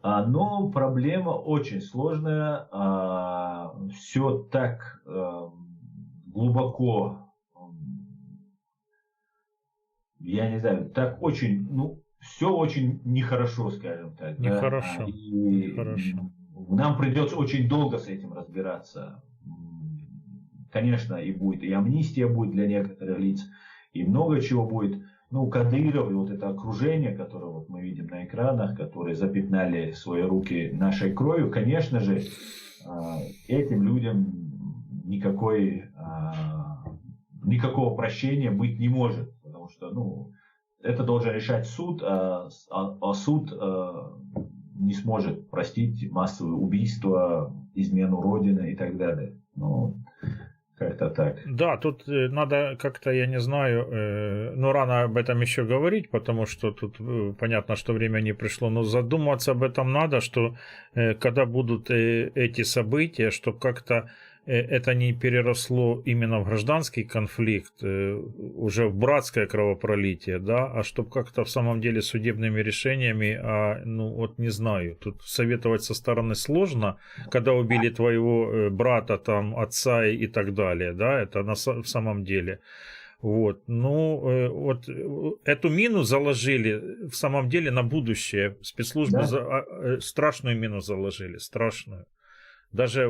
Speaker 2: Но проблема очень сложная, все так глубоко, я не знаю, так очень, все очень нехорошо, скажем так.
Speaker 3: Нехорошо.
Speaker 2: Нехорошо. Нам придется очень долго с этим разбираться. Конечно, и будет и амнистия будет для некоторых лиц, и много чего будет. Кадыров и вот это окружение, которое вот мы видим на экранах, которые запятнали свои руки нашей кровью, конечно же, этим людям никакого прощения быть не может. Потому что это должен решать суд, а суд не сможет простить массовые убийства, измену Родины и так далее. Ну, как-то так.
Speaker 3: Да, тут надо как-то, я не знаю, ну рано об этом еще говорить, потому что тут понятно, что время не пришло, но задуматься об этом надо, что когда будут эти события, чтобы как-то это не переросло именно в гражданский конфликт, уже в братское кровопролитие, да, а чтобы как-то в самом деле судебными решениями, ну вот не знаю, тут советовать со стороны сложно, когда убили твоего брата, там, отца и так далее, да, это в самом деле. Вот, ну, вот эту мину заложили в самом деле на будущее, спецслужбы страшную мину заложили, страшную. Даже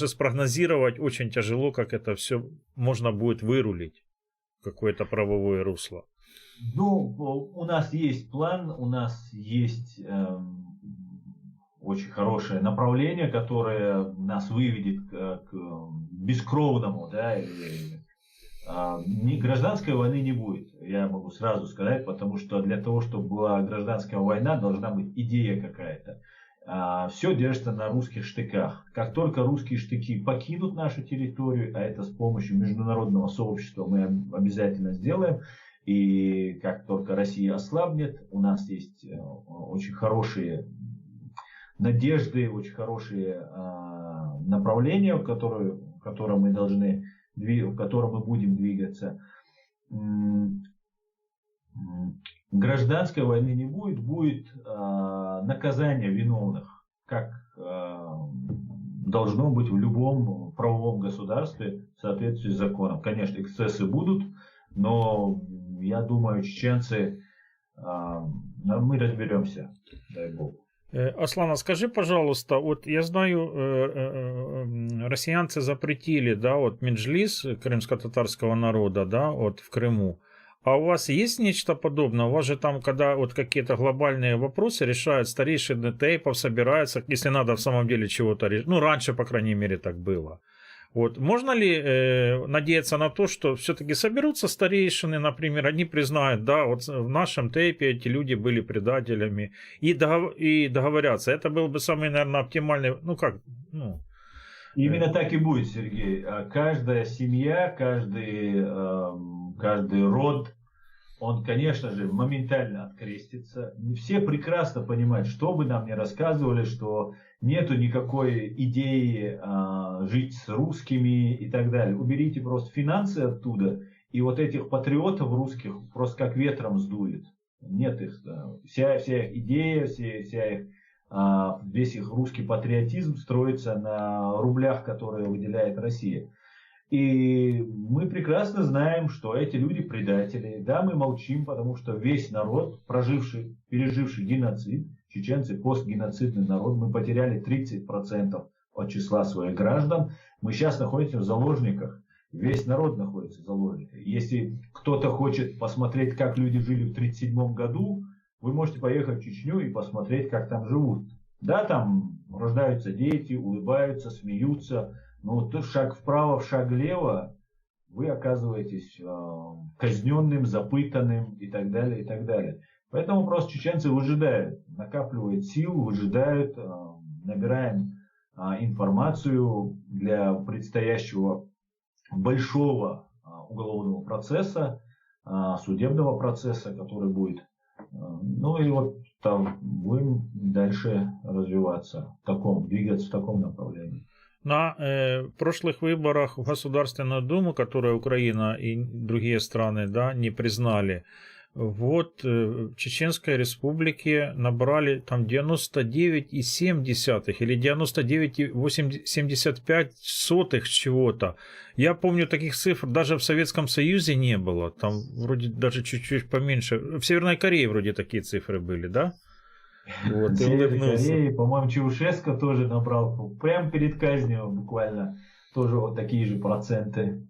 Speaker 3: спрогнозировать очень тяжело, как это все можно будет вырулить в какое-то правовое русло.
Speaker 2: Ну, у нас есть план, у нас есть очень хорошее направление, которое нас выведет к бескровному, да, гражданской войны не будет, я могу сразу сказать, потому что для того, чтобы была гражданская война, должна быть идея какая-то. Все держится на русских штыках. Как только русские штыки покинут нашу территорию, а это с помощью международного сообщества мы обязательно сделаем, и как только Россия ослабнет, у нас есть очень хорошие надежды, очень хорошие направления, в котором мы будем двигаться. Гражданской войны не будет, будет наказание виновных, как должно быть в любом правовом государстве в соответствии с законом. Конечно, эксцессы будут, но я думаю, чеченцы, мы разберемся, дай бог.
Speaker 3: Аслан, скажи, пожалуйста, вот я знаю, россиянцы запретили, да, вот меджлис крымско-татарского народа, да, вот в Крыму. А у вас есть нечто подобное? У вас же там, когда вот какие-то глобальные вопросы решают, старейшины тейпов собираются, если надо в самом деле чего-то решить. Ну, раньше, по крайней мере, так было. Вот. Можно ли надеяться на то, что все-таки соберутся старейшины, например, они признают, да, вот в нашем тейпе эти люди были предателями, и договорятся. Это был бы самый, наверное, оптимальный, ну как, ну...
Speaker 2: Именно так и будет, Сергей. Каждая семья, каждый род, он, конечно же, моментально открестится. Все прекрасно понимают, что бы нам ни рассказывали, что нету никакой идеи жить с русскими и так далее. Уберите просто финансы оттуда, и вот этих патриотов русских просто как ветром сдует. Нет их. Вся их идея, весь их русский патриотизм строится на рублях, которые выделяет Россия. И мы прекрасно знаем, что эти люди предатели. Да, мы молчим, потому что весь народ, переживший геноцид, чеченцы постгеноцидный народ, мы потеряли 30% от числа своих граждан. Мы сейчас находимся в заложниках. Весь народ находится в заложниках. Если кто-то хочет посмотреть, как люди жили в 1937 году, вы можете поехать в Чечню и посмотреть, как там живут. Да, там рождаются дети, улыбаются, смеются. Но вот шаг вправо, шаг влево, вы оказываетесь казненным, запытанным и так далее, и так далее. Поэтому просто чеченцы выжидают, накапливают силу, выжидают, набираем информацию для предстоящего большого уголовного процесса, судебного процесса, который будет. Ну и вот там будем дальше развиваться, двигаться в таком направлении.
Speaker 3: На прошлых выборах в Государственную Думу, которые Украина и другие страны, да, не признали, вот в Чеченской Республике набрали там 99,7 или 99,75 чего-то. Я помню, таких цифр даже в Советском Союзе не было. Там вроде даже чуть-чуть поменьше. В Северной Корее вроде такие цифры были, да?
Speaker 2: Вот, в Северной Корее, по-моему, Чаушеско тоже набрал прямо перед казнью буквально тоже вот такие же проценты.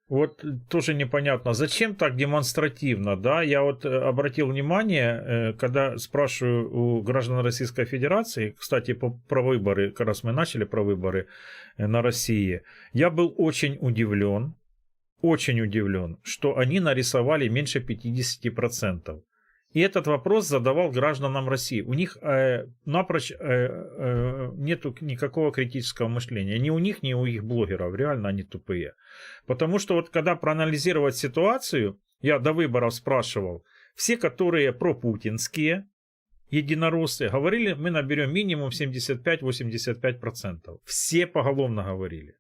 Speaker 3: Вот тоже непонятно, зачем так демонстративно, да? Я вот обратил внимание, когда спрашиваю у граждан Российской Федерации, кстати, про выборы, как раз мы начали про выборы на России, я был очень удивлен, что они нарисовали меньше 50%. И этот вопрос задавал гражданам России. У них напрочь нету никакого критического мышления. Ни у них, ни у их блогеров. Реально они тупые. Потому что вот когда проанализировать ситуацию, я до выборов спрашивал, все, которые пропутинские единороссы, говорили, мы наберем минимум 75-85%. Все поголовно говорили.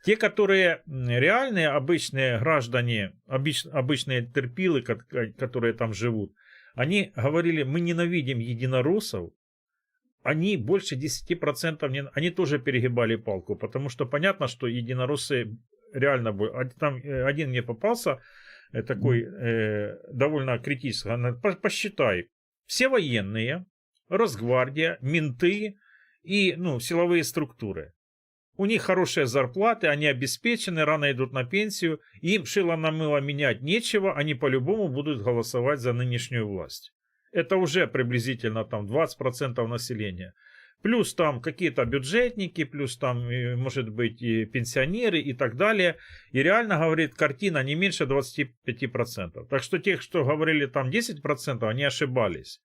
Speaker 3: Те, которые реальные, обычные граждане, обычные терпилы, которые там живут, они говорили, мы ненавидим единороссов, они больше 10%, они тоже перегибали палку, потому что понятно, что единороссы реально... Там один мне попался, такой довольно критический, посчитай, все военные, Росгвардия, менты и силовые структуры. У них хорошие зарплаты, они обеспечены, рано идут на пенсию, им шило на мыло менять нечего, они по-любому будут голосовать за нынешнюю власть. Это уже приблизительно там 20% населения. Плюс там какие-то бюджетники, плюс там, может быть, и пенсионеры и так далее. И реально, говорит, картина не меньше 25%. Так что тех, что говорили там 10%, они ошибались.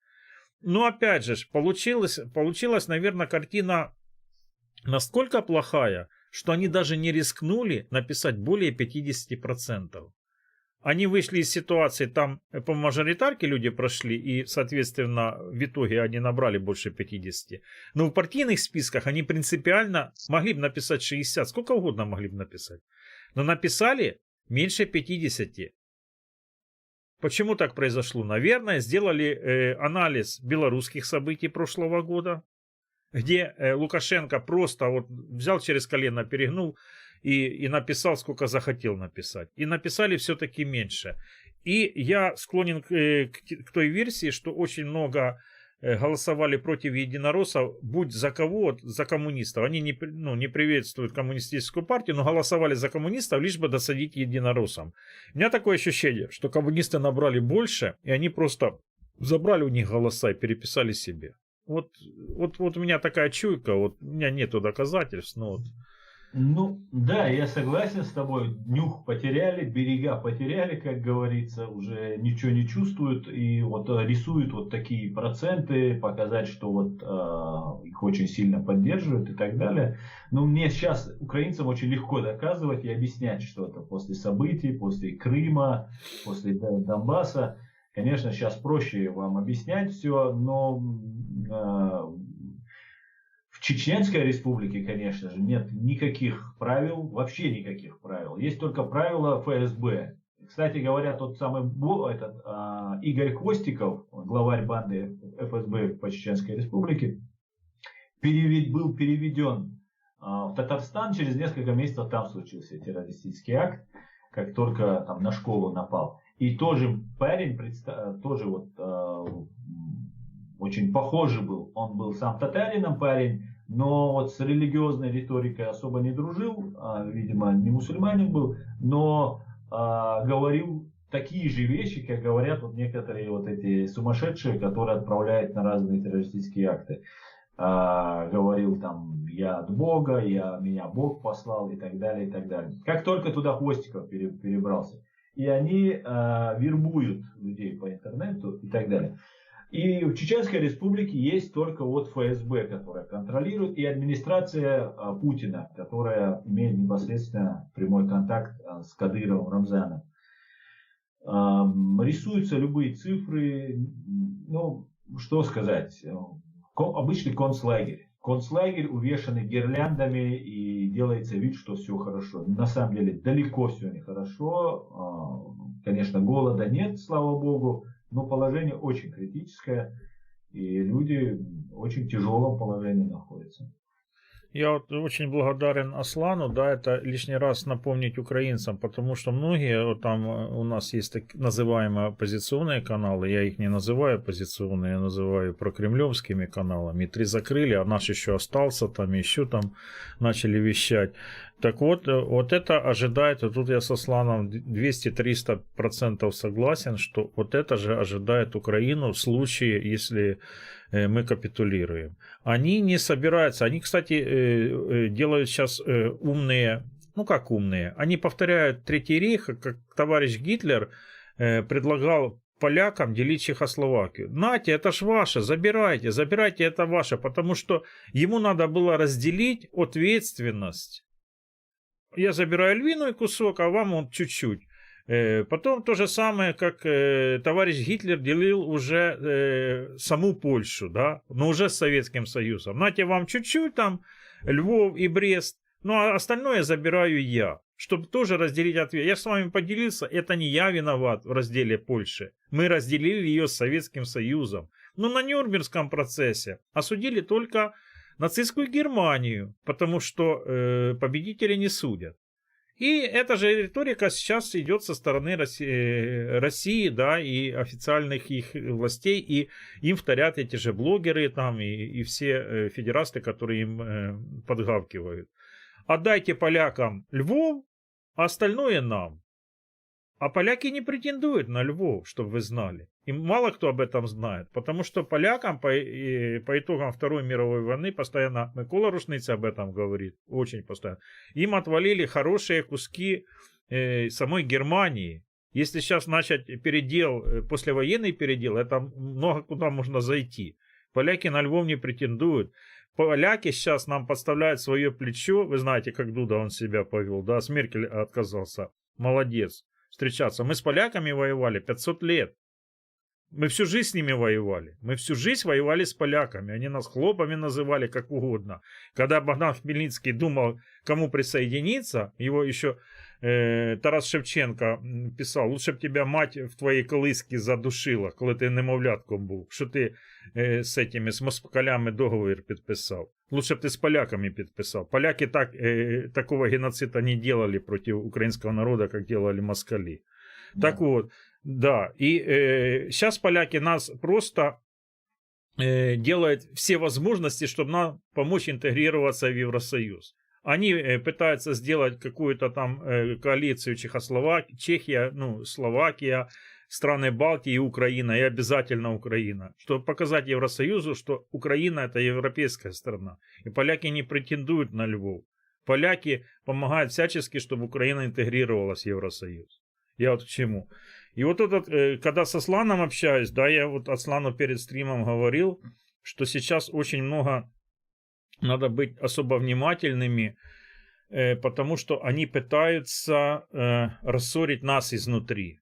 Speaker 3: Но опять же, получилась, наверное, картина настолько плохая, что они даже не рискнули написать более 50%. Они вышли из ситуации, там по мажоритарке люди прошли, и, соответственно, в итоге они набрали больше 50. Но в партийных списках они принципиально могли бы написать 60, сколько угодно могли бы написать. Но написали меньше 50. Почему так произошло? Наверное, сделали анализ белорусских событий прошлого года, где Лукашенко просто вот взял через колено, перегнул и написал, сколько захотел написать. И написали все-таки меньше. И я склонен к той версии, что очень много голосовали против единороссов, будь за кого, за коммунистов. Они не приветствуют коммунистическую партию, но голосовали за коммунистов, лишь бы досадить единороссам. У меня такое ощущение, что коммунисты набрали больше, и они просто забрали у них голоса и переписали себе. Вот у меня такая чуйка, вот у меня нету доказательств, но вот.
Speaker 2: Ну, да, я согласен с тобой. Нюх потеряли, берега потеряли, как говорится, уже ничего не чувствуют. И вот рисуют вот такие проценты, показать, что вот их очень сильно поддерживают и так далее. Но мне сейчас, украинцам, очень легко доказывать и объяснять что-то после событий, после Крыма, после Донбасса. Конечно, сейчас проще вам объяснять все, но в Чеченской республике, конечно же, нет никаких правил, вообще никаких правил. Есть только правила ФСБ. Кстати говоря, тот самый Игорь Хвостиков, главарь банды ФСБ по Чеченской республике, был переведен в Татарстан. Через несколько месяцев там случился террористический акт, как только там на школу напал. И тоже парень, тоже вот очень похожий был. Он был сам татарином парень, но вот с религиозной риторикой особо не дружил. Видимо, не мусульманин был, но говорил такие же вещи, как говорят вот некоторые вот эти сумасшедшие, которые отправляют на разные террористические акты. Говорил там, я от Бога, меня Бог послал и так далее, и так далее. Как только туда Хвостиков перебрался. И они вербуют людей по интернету и так далее. И в Чеченской республике есть только вот ФСБ, которая контролирует, и администрация Путина, которая имеет непосредственно прямой контакт с Кадыровым, Рамзаном. Рисуются любые цифры, ну, что сказать, обычный концлагерь. Концлагерь, увешанный гирляндами, и делается вид, что все хорошо. На самом деле далеко все нехорошо. Конечно, голода нет, слава богу, но положение очень критическое, и люди в очень тяжелом положении находятся.
Speaker 3: Я вот очень благодарен Аслану, да, это лишний раз напомнить украинцам, потому что многие, вот там у нас есть так называемые оппозиционные каналы, я их не называю оппозиционные, я называю прокремлевскими каналами, 3 закрыли, а наш еще остался, там еще там начали вещать. Так вот это ожидает, и тут я с Асланом 200-300% согласен, что вот это же ожидает Украину в случае, если мы капитулируем. Они не собираются, они, кстати, делают сейчас умные, ну как умные, они повторяют Третий рейх, как товарищ Гитлер предлагал полякам делить Чехословакию. Нате, это ж ваше, забирайте, это ваше, потому что ему надо было разделить ответственность. Я забираю львиной кусок, а вам он чуть-чуть. Потом то же самое, как товарищ Гитлер делил уже саму Польшу, да, но уже с Советским Союзом. Нате вам чуть-чуть там, Львов и Брест, ну а остальное забираю я, чтобы тоже разделить ответ. Я с вами поделился, это не я виноват в разделе Польши. Мы разделили ее с Советским Союзом. Но на Нюрнбергском процессе осудили только нацистскую Германию, потому что победители не судят. И эта же риторика сейчас идет со стороны России, да, и официальных их властей, и им вторят эти же блогеры там, и все федерасты, которые им подгавкивают. Отдайте полякам Львов, а остальное нам. А поляки не претендуют на Львов, чтобы вы знали. И мало кто об этом знает, потому что полякам по итогам Второй мировой войны постоянно, Микола Рушниця об этом говорит, очень постоянно, им отвалили хорошие куски самой Германии. Если сейчас начать передел, послевоенный передел, это много куда можно зайти. Поляки на Львов не претендуют. Поляки сейчас нам подставляют свое плечо. Вы знаете, как Дуда он себя повел, да, с Меркель отказался. Молодец. Встречаться. Мы с поляками воевали 500 лет. Мы всю жизнь с ними воевали. Мы всю жизнь воевали с поляками. Они нас хлопами называли, как угодно. Когда Богдан Хмельницкий думал, кому присоединиться, его еще Тарас Шевченко писал, лучше б тебя мать в твоей колисці задушила, коли ти немовлятком був, що ти з москалями договір підписав. Лучше б ти з поляками підписав. Поляки такого геноцида не делали против украинского народа, как делали москали. Да. Так вот, да. И сейчас поляки нас просто делают все возможности, чтобы нам помочь интегрироваться в Евросоюз. Они пытаются сделать какую-то там коалицию Чехия, ну, Словакия, страны Балтии и Украина, и обязательно Украина, чтобы показать Евросоюзу, что Украина это европейская страна. И поляки не претендуют на Львов. Поляки помогают всячески, чтобы Украина интегрировалась в Евросоюз. Я вот к чему. И вот этот, когда с Асланом общаюсь, да, я вот Аслану перед стримом говорил, что сейчас очень много надо быть особо внимательными, потому что они пытаются рассорить нас изнутри.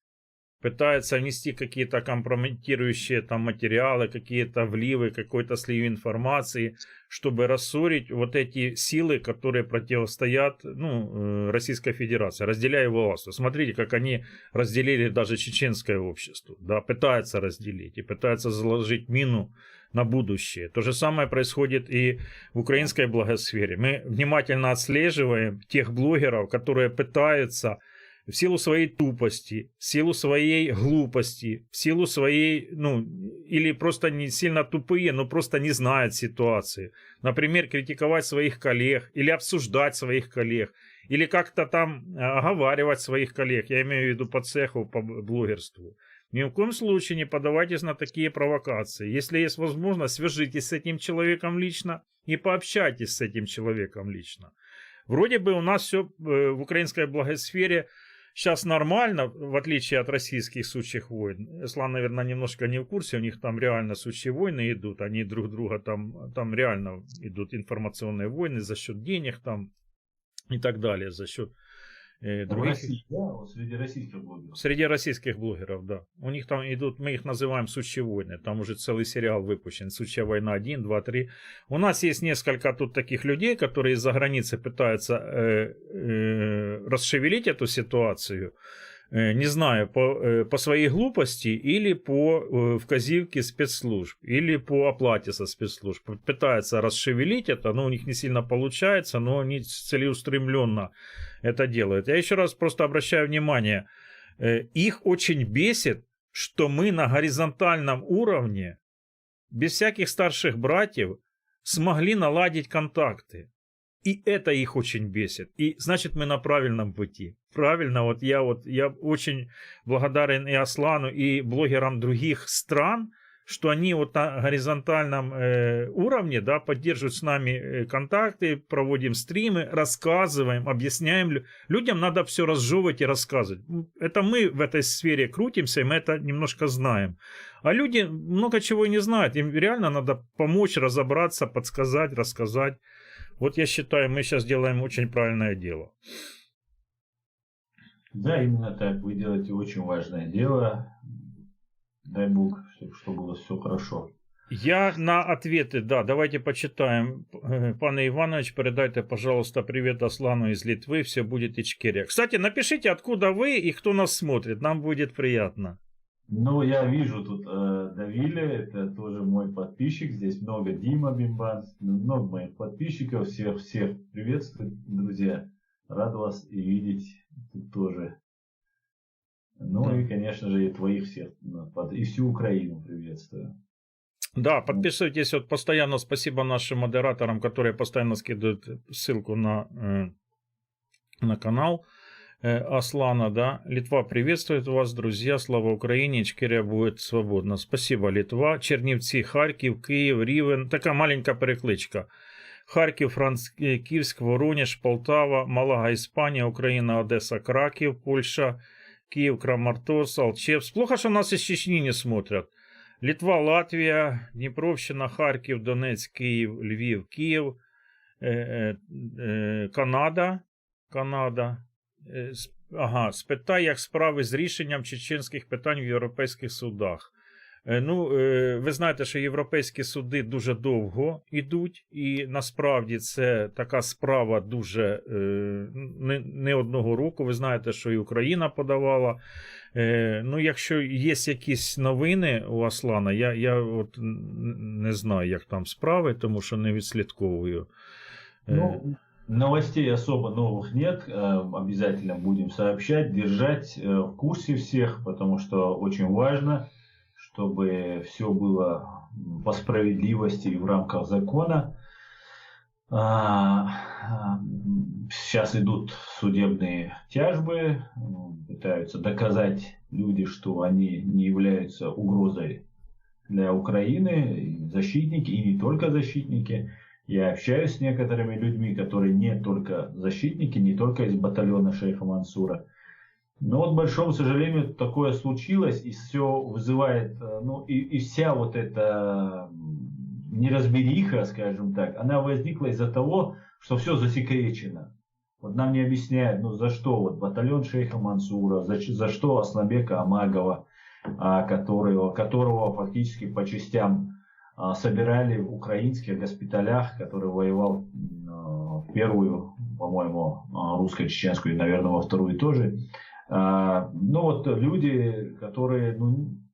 Speaker 3: Пытаются внести какие-то компрометирующие там материалы, какие-то вливы, какой-то слив информации, чтобы рассорить вот эти силы, которые противостоят, ну, Российской Федерации, разделяя власть. Смотрите, как они разделили даже чеченское общество, да, пытаются разделить и пытаются заложить мину на будущее. То же самое происходит и в украинской блогосфере. Мы внимательно отслеживаем тех блогеров, которые пытаются в силу своей тупости, в силу своей глупости, в силу своей, ну, или просто не сильно тупые, но просто не знают ситуации. Например, критиковать своих коллег, или обсуждать своих коллег, или как-то там оговаривать своих коллег, я имею в виду по цеху, по блогерству. Ни в коем случае не поддавайтесь на такие провокации. Если есть возможность, свяжитесь с этим человеком лично и пообщайтесь с этим человеком лично. Вроде бы у нас все в украинской блогосфере сейчас нормально, в отличие от российских сучьих войн. Аслан, наверное, немножко не в курсе, у них там реально сучьи войны идут, они друг друга там реально идут информационные войны за счет денег там и так далее, за счет других.
Speaker 2: России, да, вот среди российских блогеров.
Speaker 3: Среди российских блогеров, да. У них там идут, мы их называем сучьи войны, там уже целый сериал выпущен, «Сучья война 1, 2, 3». У нас есть несколько тут таких людей, которые из-за границы пытаются расшевелить эту ситуацию, не знаю, по своей глупости или по вказівке спецслужб, или по оплате со спецслужб. Пытаются расшевелить это, но у них не сильно получается, но они целеустремленно это делают. Я еще раз просто обращаю внимание, их очень бесит, что мы на горизонтальном уровне, без всяких старших братьев, смогли наладить контакты. И это их очень бесит. И значит, мы на правильном пути. Правильно, я очень благодарен и Аслану, и блогерам других стран, что они вот на горизонтальном уровне, да, поддерживают с нами контакты, проводим стримы, рассказываем, объясняем. Людям надо все разжевывать и рассказывать. Это мы в этой сфере крутимся, и мы это немножко знаем. А люди много чего не знают. Им реально надо помочь, разобраться, подсказать, рассказать. Вот я считаю, мы сейчас делаем очень правильное дело.
Speaker 2: Да, именно так. Вы делаете очень важное дело. Дай Бог, чтобы было все хорошо.
Speaker 3: Я на ответы, да, давайте почитаем. Пане Иванович, передайте, пожалуйста, привет Аслану из Литвы, все будет Ичкерия. Кстати, напишите, откуда вы и кто нас смотрит, нам будет приятно.
Speaker 2: Ну, я вижу тут Давиля, это тоже мой подписчик, здесь много Дима Бимбан, много моих подписчиков, всех приветствую, друзья, рад вас и видеть тут тоже. Ну
Speaker 3: Да.
Speaker 2: и, конечно же, и твоих всех, и всю Украину приветствую.
Speaker 3: Да, подписывайтесь, вот постоянно спасибо нашим модераторам, которые постоянно скидывают ссылку на канал Аслана, да. Литва приветствует вас, друзья, слава Украине, Ичкерия будет свободна. Спасибо, Литва. Чернівці, Харків, Київ, Рівен, така маленька перекличка. Харків, Франківськ, Воронеж, Полтава, Малага, Іспанія, Україна, Одеса, Краків, Польща, Киев, Краматорск, Алчевск. Плохо, что нас из Чечни не смотрят. Литва, Латвия, Днепровщина, Харьков, Донецк, Киев, Львив, Киев, Канада. Ага, спитай, як справи з рішенням чеченських питань в європейських судах. Ну, ви знаєте, що європейські суди дуже довго йдуть, і насправді це така справа дуже не одного року. Ви знаєте, що і Україна подавала. Ну, якщо є якісь новини у Аслана, я от не знаю, як там справи, тому що не відслідковую.
Speaker 2: Ну, новостей особо новых нет, обязательно будем сообщать, держать в курсе всех, потому что очень важно, чтобы все было по справедливости и в рамках закона. Сейчас идут судебные тяжбы, пытаются доказать люди, что они не являются угрозой для Украины, защитники и не только защитники. Я общаюсь с некоторыми людьми, которые не только защитники, не только из батальона шейха Мансура. Но вот, к большому сожалению, такое случилось, и все вызывает, ну, и вся вот эта неразбериха, скажем так, она возникла из-за того, что все засекречено. Вот нам не объясняют, ну, за что вот батальон шейха Мансура, за что Асланбека Амагова, которого фактически по частям собирали в украинских госпиталях, который воевал в первую, по-моему, русско-чеченскую и, наверное, во вторую тоже. Ну вот люди, которые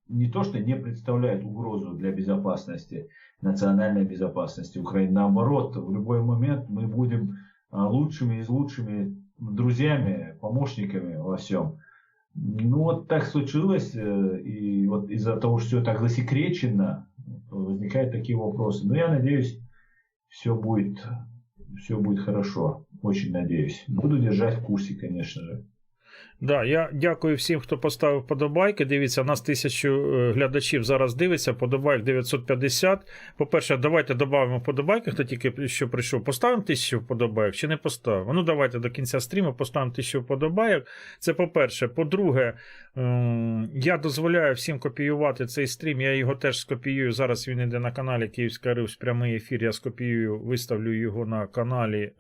Speaker 2: не то что не представляют угрозу для безопасности, национальной безопасности Украины, наоборот, в любой момент мы будем лучшими из лучшими друзьями, помощниками во всем. Ну вот так случилось, и вот из-за того, что все так засекречено, возникают такие вопросы. Но я надеюсь, все будет хорошо. Очень надеюсь. Буду держать в курсе, конечно же.
Speaker 3: Да, я дякую всім, хто поставив подобайки. Дивіться, нас 1000 глядачів зараз дивиться, подобайк 950. По-перше, давайте додамо подобайки, хто тільки що прийшов. Поставимо 1000 подобайок чи не поставимо? Ну, давайте до кінця стріму поставимо 1000 подобайок. Це по-перше. По-друге, я дозволяю всім копіювати цей стрім. Я його теж скопіюю. Зараз він йде на каналі Київська Русь, прямий ефір. Я скопіюю, виставлю його на каналі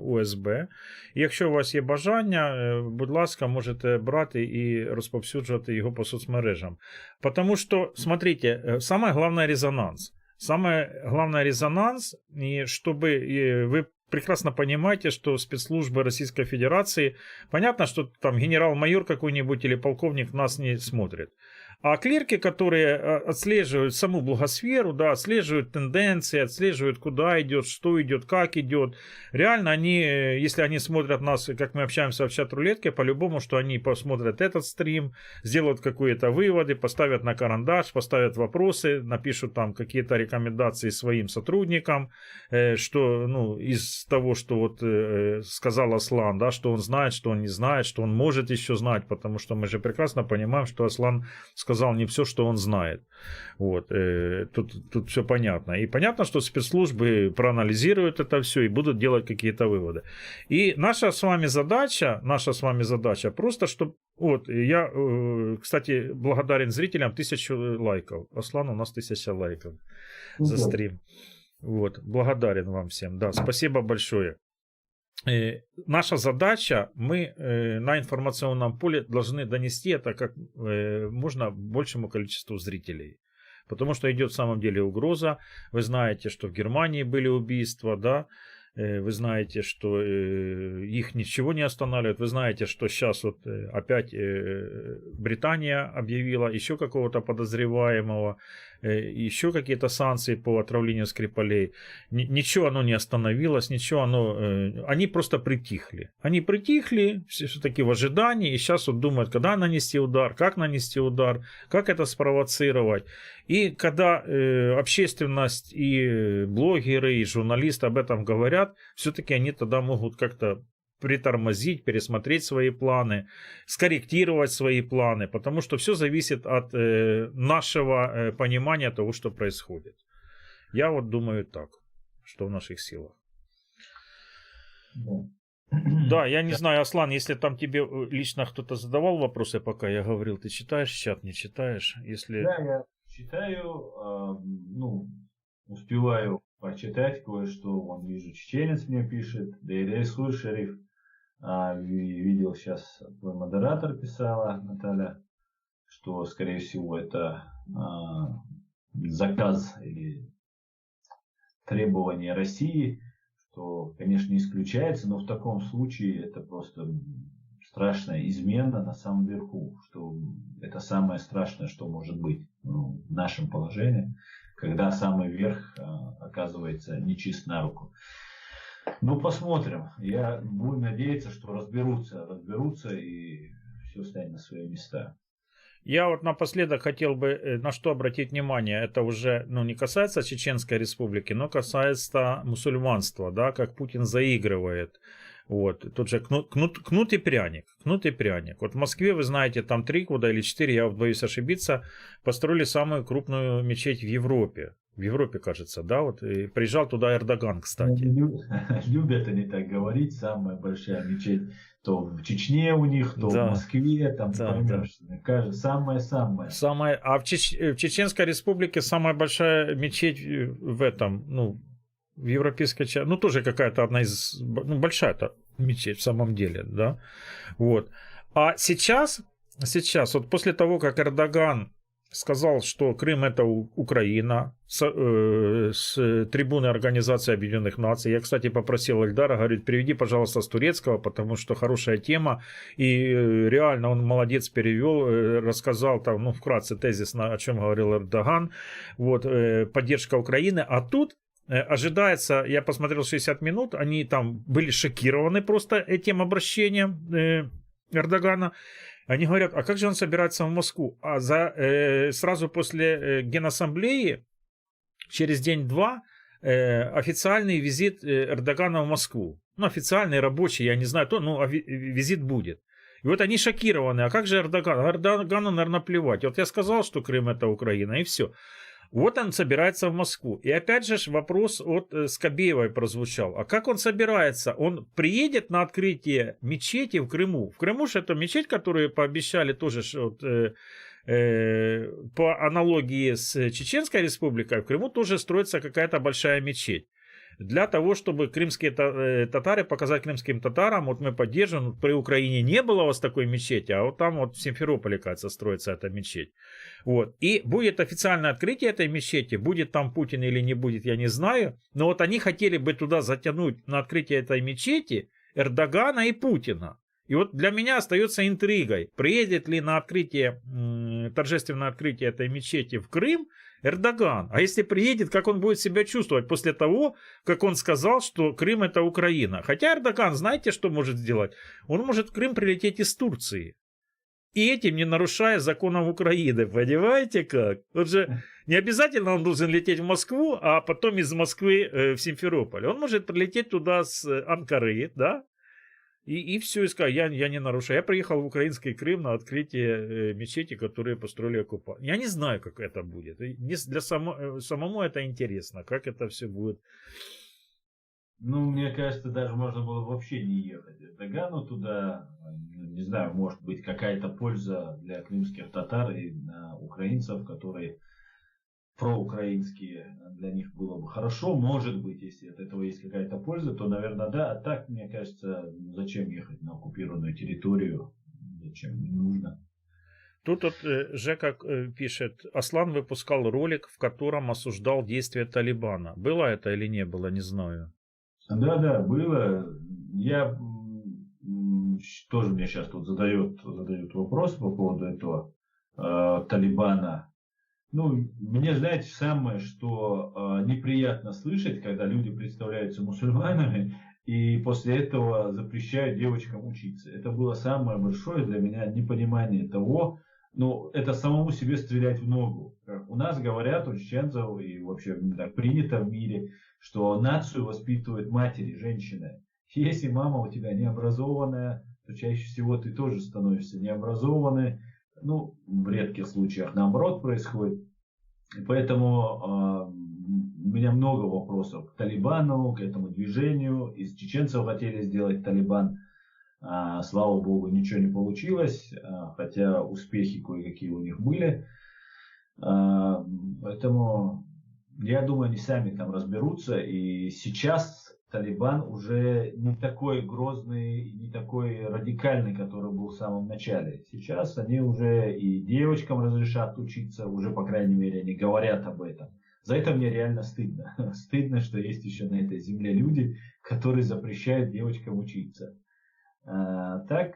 Speaker 3: УСБ. І якщо у вас є бажання, будь ласка, можете брати і розповсюджувати його по соцмережам. Потому что, смотрите, самое главное резонанс. Самое главное резонанс, и чтобы вы прекрасно понимаете, что спецслужбы Российской Федерации, понятно, что там генерал-майор какой-нибудь или полковник нас не смотрит. А клерки, которые отслеживают саму благосферу, да, отслеживают тенденции, отслеживают, куда идет, что идет, как идет. Реально, они, если они смотрят нас, как мы общаемся в чат-рулетке, по-любому, что они посмотрят этот стрим, сделают какие-то выводы, поставят на карандаш, поставят вопросы, напишут там какие-то рекомендации своим сотрудникам, что, ну, из того, что вот сказал Аслан, да, что он знает, что он не знает, что он может еще знать, потому что мы же прекрасно понимаем, что Аслан сказал сказал не все, что он знает. Вот. Тут все понятно. И понятно, что спецслужбы проанализируют это все и будут делать какие-то выводы. И наша с вами задача просто, чтобы... Вот, я, кстати, благодарен зрителям 1000 лайков. Аслан, у нас 1000 лайков за стрим. Вот, благодарен вам всем. Да, спасибо большое. Наша задача, мы на информационном поле должны донести это как можно большему количеству зрителей. Потому что идет в самом деле угроза. Вы знаете, что в Германии были убийства, да? Вы знаете, что их ничего не останавливает. Вы знаете, что сейчас вот опять Британия объявила еще какого-то подозреваемого, еще какие-то санкции по отравлению Скрипалей. Ничего оно не остановилось, они просто притихли. Они притихли все-таки в ожидании и сейчас вот думают, когда нанести удар, как это спровоцировать. И когда общественность и блогеры, и журналисты об этом говорят, все-таки они тогда могут как-то притормозить, пересмотреть свои планы, скорректировать свои планы, потому что все зависит от нашего понимания того, что происходит. Я вот думаю так, что в наших силах. Да, я не знаю, Аслан, если там тебе лично кто-то задавал вопросы, пока я говорил, ты читаешь чат, не читаешь? Если...
Speaker 2: Да, я читаю, успеваю почитать кое-что. Вон вижу, чеченец мне пишет, Дейрейсуй, шериф. Видел сейчас, твой модератор писала, Наталья, что, скорее всего, это заказ или требование России, что, конечно, не исключается, но в таком случае это просто страшная измена на самом верху, что это самое страшное, что может быть в нашем положении, когда самый верх оказывается нечист на руку. Ну, посмотрим. Я буду надеяться, что разберутся и все станет на свои места.
Speaker 3: Я вот напоследок хотел бы на что обратить внимание. Это уже не касается Чеченской Республики, но касается мусульманства, да, как Путин заигрывает. Вот. Тут же кнут и пряник. Вот в Москве, вы знаете, там 3 года или 4, я боюсь ошибиться, построили самую крупную мечеть в Европе. В Европе, кажется, да, вот. И приезжал туда Эрдоган, кстати.
Speaker 2: Любят они так говорить, самая большая мечеть. То в Чечне у них, то в Москве, там, поймешь, самая.
Speaker 3: А в Чеченской Республике самая большая мечеть в этом, в европейской части, тоже какая-то одна из, большая-то мечеть в самом деле, да, вот. А сейчас, вот после того, как Эрдоган сказал, что Крым это Украина, с трибуны Организации Объединенных Наций. Я, кстати, попросил Эльдара, говорит, переведи, пожалуйста, с турецкого, потому что хорошая тема. И реально он молодец, перевел, рассказал там, вкратце тезисно, о чем говорил Эрдоган. Вот, поддержка Украины. А тут ожидается, я посмотрел 60 минут, они там были шокированы просто этим обращением Эрдогана. Они говорят, а как же он собирается в Москву? А сразу после Генассамблеи, через день-два, официальный визит Эрдогана в Москву. Официальный, рабочий, я не знаю, визит будет. И вот они шокированы. А как же Эрдоган? Эрдогану, наверное, плевать. Вот я сказал, что Крым это Украина, и все. Вот он собирается в Москву. И опять же вопрос от Скобеевой прозвучал. А как он собирается? Он приедет на открытие мечети в Крыму. В Крыму же это мечеть, которую пообещали тоже по аналогии с Чеченской Республикой. В Крыму тоже строится какая-то большая мечеть. Для того, чтобы крымские татары, показать крымским татарам, вот мы поддерживаем, при Украине не было у вас такой мечети, а вот там вот в Симферополе, кажется, строится эта мечеть. Вот. И будет официальное открытие этой мечети, будет там Путин или не будет, я не знаю, но вот они хотели бы туда затянуть на открытие этой мечети Эрдогана и Путина. И вот для меня остается интригой, приедет ли на открытие, торжественное открытие этой мечети в Крым Эрдоган. А если приедет, как он будет себя чувствовать после того, как он сказал, что Крым это Украина. Хотя Эрдоган, знаете, что может сделать? Он может в Крым прилететь из Турции. И этим не нарушая законов Украины. Понимаете как? Вот же не обязательно он должен лететь в Москву, а потом из Москвы в Симферополь. Он может прилететь туда с Анкары, да? И все, и сказал, я не нарушаю. Я приехал в украинский Крым на открытие мечети, которые построили оккупанты. Я не знаю, как это будет. Для самому это интересно, как это все будет.
Speaker 2: Ну, мне кажется, даже можно было вообще не ехать в Эрдогану туда. Не знаю, может быть, какая-то польза для крымских татар и украинцев, которые проукраинские, для них было бы хорошо. Может быть, если от этого есть какая-то польза, то, наверное, да. А так, мне кажется, зачем ехать на оккупированную территорию? Зачем? Не нужно.
Speaker 3: Тут вот Жека пишет, Аслан выпускал ролик, в котором осуждал действия Талибана. Было это или не было, не знаю.
Speaker 2: Да, было. Я тоже мне сейчас тут задают вопрос по поводу этого Талибана. Ну, мне, знаете, самое, что неприятно слышать, когда люди представляются мусульманами и после этого запрещают девочкам учиться. Это было самое большое для меня непонимание того, ну, это самому себе стрелять в ногу. Как у нас говорят, у чеченцев, и вообще так принято в мире, что нацию воспитывают матери, женщины. Если мама у тебя необразованная, то чаще всего ты тоже становишься необразованной. Ну, в редких случаях наоборот происходит. И поэтому у меня много вопросов к Талибану, к этому движению. Из чеченцев хотели сделать Талибан. Слава богу, ничего не получилось, хотя успехи кое-какие у них были. Поэтому я думаю, они сами там разберутся. И сейчас Талибан уже не такой грозный и не такой радикальный, который был в самом начале. Сейчас они уже и девочкам разрешат учиться, уже, по крайней мере, они говорят об этом. За это мне реально стыдно. Стыдно, что есть еще на этой земле люди, которые запрещают девочкам учиться. Так,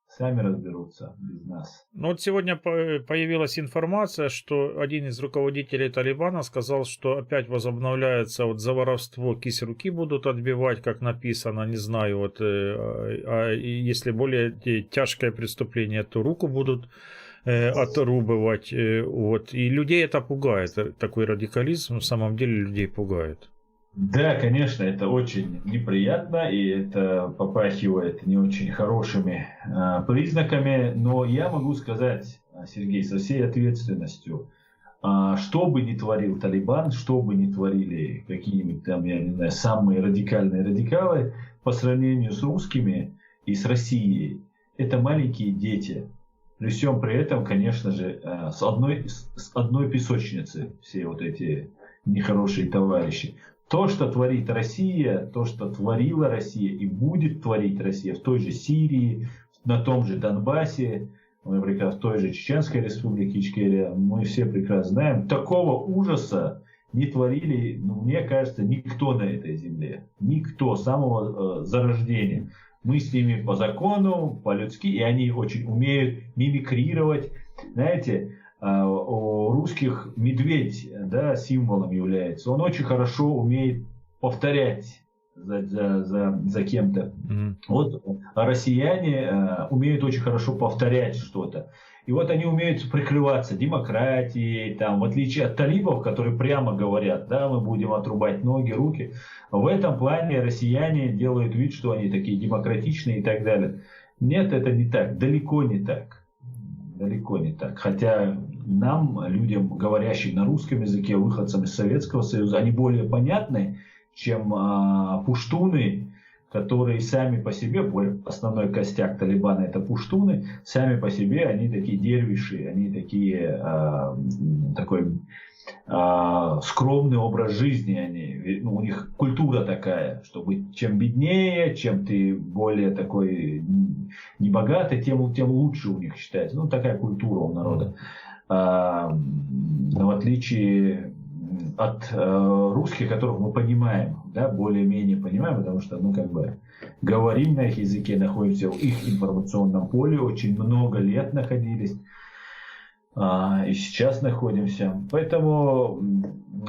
Speaker 2: сами разберутся без нас.
Speaker 3: Ну вот сегодня появилась информация, что один из руководителей Талибана сказал, что опять возобновляется вот за воровство кисть руки будут отбивать, как написано, не знаю, вот, а если более тяжкое преступление, то руку будут отрубывать, вот, и людей это пугает, такой радикализм в самом деле людей пугает.
Speaker 2: Да, конечно, это очень неприятно, и это попахивает не очень хорошими признаками, но я могу сказать, Сергей, со всей ответственностью, что бы ни творил Талибан, что бы ни творили какие-нибудь там, я не знаю, самые радикальные радикалы, по сравнению с русскими и с Россией, это маленькие дети. При всем при этом, конечно же, с одной песочницы все вот эти нехорошие товарищи. То, что творит Россия, то, что творила Россия и будет творить Россия в той же Сирии, на том же Донбассе, например, в той же Чеченской республике Ичкерия, мы все прекрасно знаем, такого ужаса не творили, ну, мне кажется, никто на этой земле. Никто, с самого зарождения. Мы с ними по закону, по-людски, и они очень умеют мимикрировать. Знаете, у русских медведь, да, символом является. Он очень хорошо умеет повторять за кем-то. Вот россияне умеют очень хорошо повторять что-то. И вот они умеют прикрываться демократией, там, в отличие от талибов, которые прямо говорят, да, мы будем отрубать ноги, руки. В этом плане россияне делают вид, что они такие демократичные и так далее. Нет, это не так, далеко не так. Далеко не так. Хотя нам, людям, говорящим на русском языке, выходцам из Советского Союза, они более понятны, чем пуштуны, которые сами по себе, основной костяк Талибана это пуштуны, сами по себе они такие дервиши, они такие, такой скромный образ жизни, они, ну, у них культура такая, что чем беднее, чем ты более такой небогатый, тем лучше у них считается. Ну, такая культура у народа. В отличие от русских, которых мы понимаем, да, более-менее понимаем, потому что, ну, как бы, говорим на их языке, находимся в их информационном поле, очень много лет находились. И сейчас находимся. Поэтому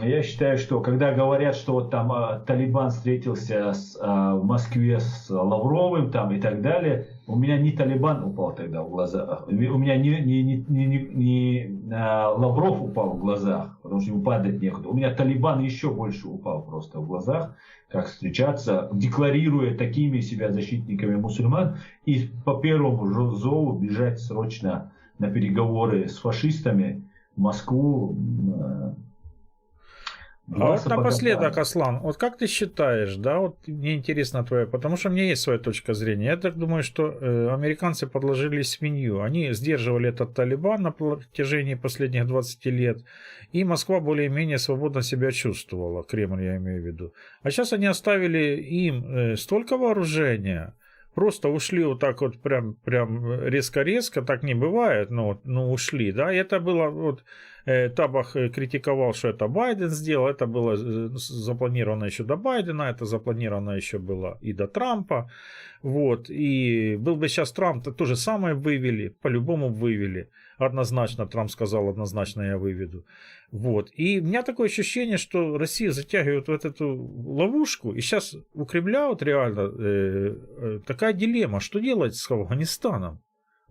Speaker 2: я считаю, что когда говорят, что вот там Талибан встретился в Москве с Лавровым там, и так далее, у меня не Талибан упал тогда в глазах, у меня не Лавров упал в глазах, потому что ему падать некуда. У меня Талибан еще больше упал просто в глазах, как встречаться, декларируя такими себя защитниками мусульман, и по первому зову бежать срочно на переговоры с фашистами в Москву.
Speaker 3: А вот напоследок, Аслан, вот как ты считаешь, да, вот мне интересно твое, потому что у меня есть своя точка зрения. Я так думаю, что американцы подложили свинью. Они сдерживали этот Талибан на протяжении последних 20 лет, и Москва более-менее свободно себя чувствовала, Кремль я имею в виду. А сейчас они оставили им столько вооружения, просто ушли вот так вот прям резко-резко, так не бывает, но ушли, да, и это было вот, Табах критиковал, что это Байден сделал, это было запланировано еще до Байдена, это запланировано еще было и до Трампа, вот, и был бы сейчас Трамп, то же самое вывели, по-любому вывели, однозначно, Трамп сказал, однозначно я выведу, вот, и у меня такое ощущение, что Россия затягивает вот эту ловушку, и сейчас у Кремля вот реально такая дилемма, что делать с Афганистаном.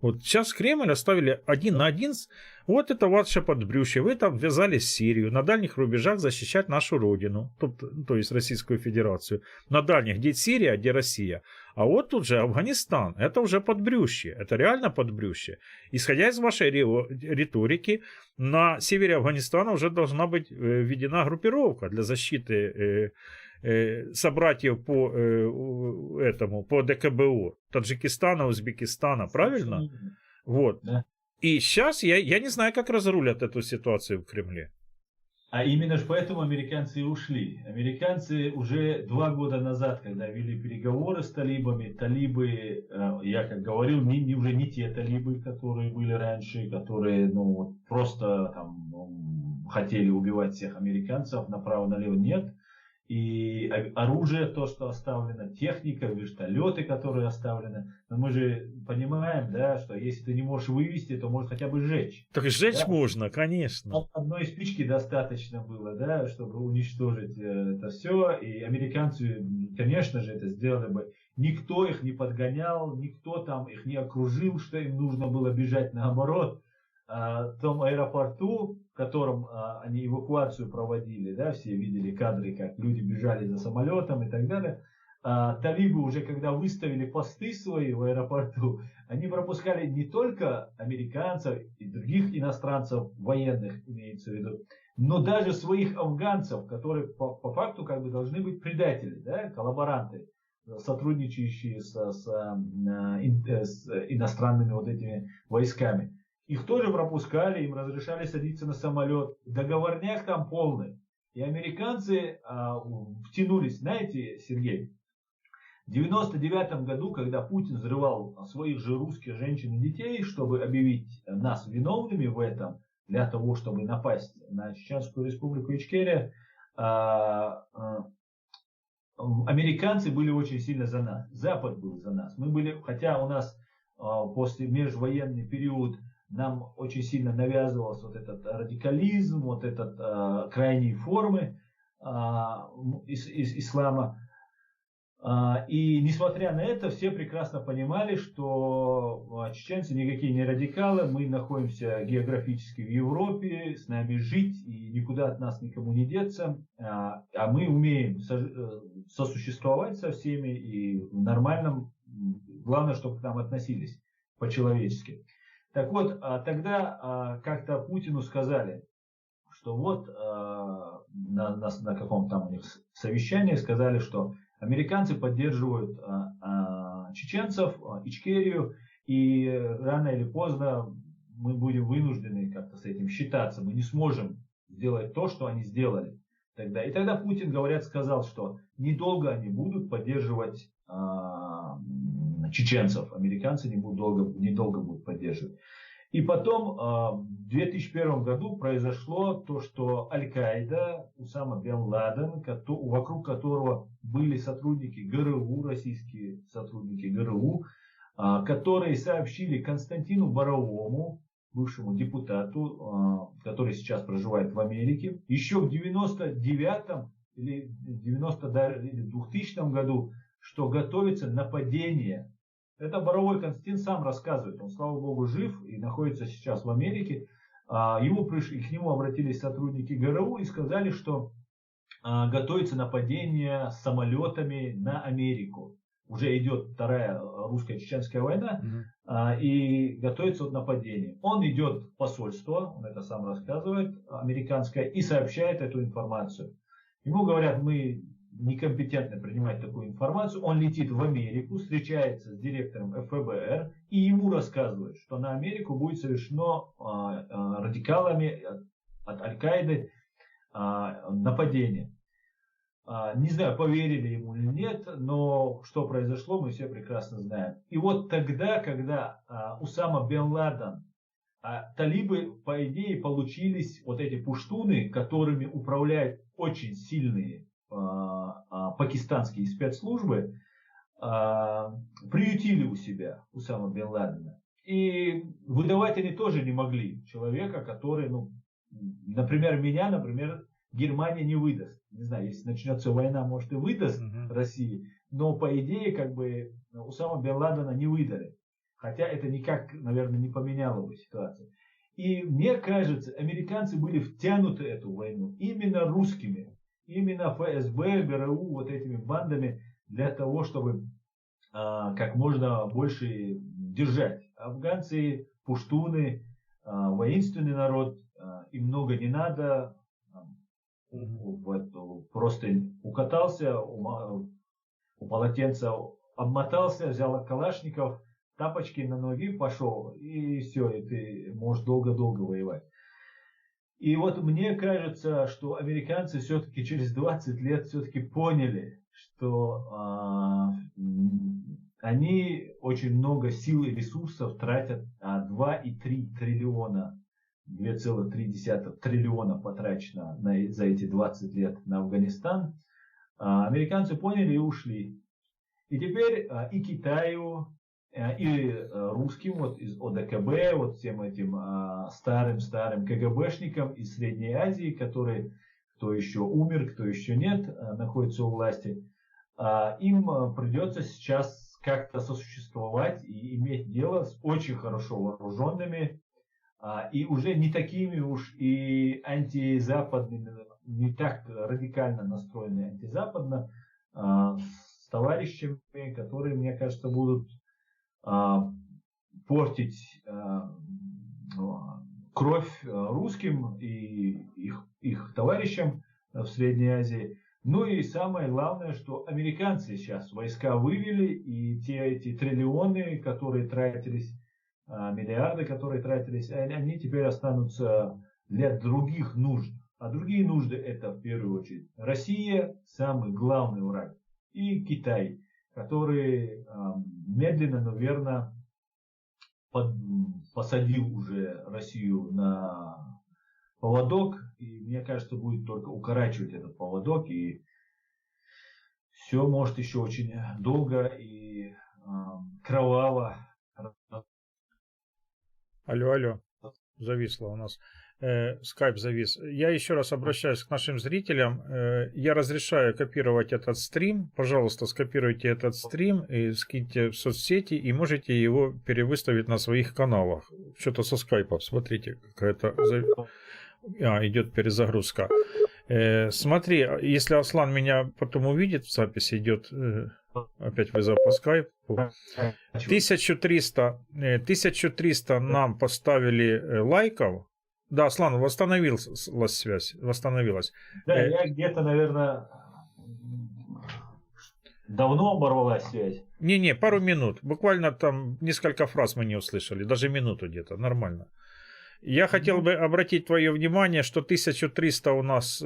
Speaker 3: Вот сейчас Кремль оставили 1 на 1. Вот это ваше подбрюшье. Вы там ввязались в Сирию, на дальних рубежах защищать нашу родину, то есть Российскую Федерацию. На дальних, где Сирия, где Россия. А вот тут же Афганистан. Это уже подбрюшье. Это реально подбрюшье. Исходя из вашей риторики, на севере Афганистана уже должна быть введена группировка для защиты собратьев по ДКБО, Таджикистана, Узбекистана, правильно? Вот.
Speaker 2: Да.
Speaker 3: И сейчас я не знаю, как разрулят эту ситуацию в Кремле.
Speaker 2: А именно же поэтому американцы и ушли. Американцы уже 2 года назад, когда вели переговоры с талибами, талибы, я как говорил, уже не те талибы, которые были раньше, которые просто там, хотели убивать всех американцев направо-налево, нет. И оружие, то, что оставлено, техника, вертолеты, которые оставлены. Но мы же понимаем, да, что если ты не можешь вывести, то можешь хотя бы сжечь.
Speaker 3: Так сжечь
Speaker 2: да?
Speaker 3: можно, конечно.
Speaker 2: Одной спички достаточно было, да, чтобы уничтожить это все. И американцы, конечно же, это сделали бы. Никто их не подгонял, никто там их не окружил, что им нужно было бежать наоборот. В том аэропорту, в котором они эвакуацию проводили, да, все видели кадры, как люди бежали за самолетом и так далее. Талибы уже, когда выставили посты свои в аэропорту, они пропускали не только американцев и других иностранцев, военных имеется в виду, но даже своих афганцев, которые по факту как бы должны быть предатели, да, коллаборанты, сотрудничающие с иностранными вот этими войсками. Их тоже пропускали, им разрешали садиться на самолет. Договорняк там полный. И американцы втянулись. Знаете, Сергей, в 1999 году, когда Путин взрывал своих же русских женщин и детей, чтобы объявить нас виновными в этом, для того, чтобы напасть на Чеченскую республику Ичкерия, американцы были очень сильно за нас. Запад был за нас. Мы были, хотя у нас после межвоенный период нам очень сильно навязывался вот этот радикализм, вот этот крайние формы ислама. И несмотря на это, все прекрасно понимали, что чеченцы никакие не радикалы, мы находимся географически в Европе, с нами жить и никуда от нас никому не деться, а мы умеем сосуществовать со всеми и в нормальном, главное, чтобы к нам относились по-человечески. Так вот, тогда как-то Путину сказали, что вот на каком-то там у них совещании сказали, что американцы поддерживают чеченцев, Ичкерию, и рано или поздно мы будем вынуждены как-то с этим считаться. Мы не сможем сделать то, что они сделали тогда. И тогда Путин, говорят, сказал, что недолго они будут поддерживать чеченцев. Американцы недолго будут поддерживать. И потом в 2001 году произошло то, что Аль-Каида, Усама бен Ладен, вокруг которого были сотрудники ГРУ, российские сотрудники ГРУ, которые сообщили Константину Боровому, бывшему депутату, который сейчас проживает в Америке, еще в 99-м или 2000 году, что готовится нападение. Это Боровой Константин сам рассказывает. Он, слава богу, жив и находится сейчас в Америке. К нему обратились сотрудники ГРУ и сказали, что готовится нападение самолетами на Америку. Уже идет вторая русско-чеченская война, и готовится нападение. Он идет в посольство, он это сам рассказывает, американское, и сообщает эту информацию. Ему говорят, мы некомпетентны принимать такую информацию. Он летит в Америку, встречается с директором ФБР, и ему рассказывают, что на Америку будет совершено радикалами от Аль-Каиды нападение. Не знаю, поверили ему или нет, но что произошло, мы все прекрасно знаем. И вот тогда, когда Усама бен Ладен, талибы, по идее, получились вот эти пуштуны, которыми управляют очень сильные пакистанские спецслужбы, приютили у себя Усама бен Ладена. И выдавать они тоже не могли человека, который, например, меня, Германия не выдаст. Не знаю, если начнется война, может и выдаст России, но по идее, Усама бен Ладена не выдали. Хотя это никак, наверное, не поменяло бы ситуацию. И мне кажется, американцы были втянуты в эту войну именно русскими, именно ФСБ, ГРУ, вот этими бандами, для того, чтобы как можно больше держать. Афганцы, пуштуны, воинственный народ, им много не надо. Просто укатался, у полотенца обмотался, взял калашников, тапочки на ноги, пошел, и все, и ты можешь долго-долго воевать. И вот мне кажется, что американцы все-таки через 20 лет все-таки поняли, что они очень много сил и ресурсов тратят, 2,3 триллиона 2,3 триллиона потрачено за эти 20 лет на Афганистан. Американцы поняли и ушли. И теперь и Китаю, и русским вот из ОДКБ, вот всем этим старым КГБшникам из Средней Азии, которые, кто еще умер, кто еще нет, находится у власти, им придется сейчас как-то сосуществовать и иметь дело с очень хорошо вооруженными, и уже не такими уж и антизападными, не так радикально настроенными антизападно, с товарищами, которые, мне кажется, будут портить кровь русским и их товарищам в Средней Азии. Ну и самое главное, что американцы сейчас войска вывели, и эти триллионы, которые тратились, миллиарды, которые тратились, они теперь останутся для других нужд. А другие нужды — это в первую очередь Россия, самый главный враг, и Китай, который медленно, но верно посадил уже Россию на поводок, и мне кажется, будет только укорачивать этот поводок, и все может еще очень долго и кроваво.
Speaker 3: Алло, зависло у нас. Скайп завис. Я еще раз обращаюсь к нашим зрителям. Я разрешаю копировать этот стрим. Пожалуйста, скопируйте этот стрим и скиньте в соцсети, и можете его перевыставить на своих каналах. Что-то со скайпа, смотрите, какая-то идет перезагрузка. Смотри, если Аслан меня потом увидит, в записи идет опять вызов по скайпу. 1300 нам поставили лайков. Да, Аслан, восстановилась связь. Восстановилась.
Speaker 2: Да, я где-то, наверное, давно оборвалась связь.
Speaker 3: Не, пару минут. Буквально там несколько фраз мы не услышали. Даже минуту где-то. Нормально. Я хотел бы обратить твое внимание, что 1300 у нас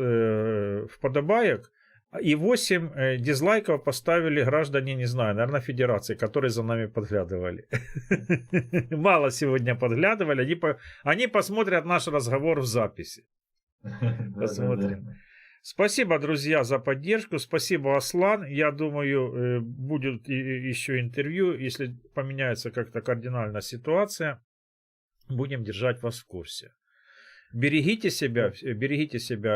Speaker 3: вподобаек, и 8 дизлайков поставили граждане, не знаю, наверное, Федерации, которые за нами подглядывали. Мало сегодня подглядывали. Они посмотрят наш разговор в записи. Посмотрим. Спасибо, друзья, за поддержку. Спасибо, Аслан. Я думаю, будет еще интервью, если поменяется как-то кардинально ситуация. Будем держать вас в курсе. Берегите себя.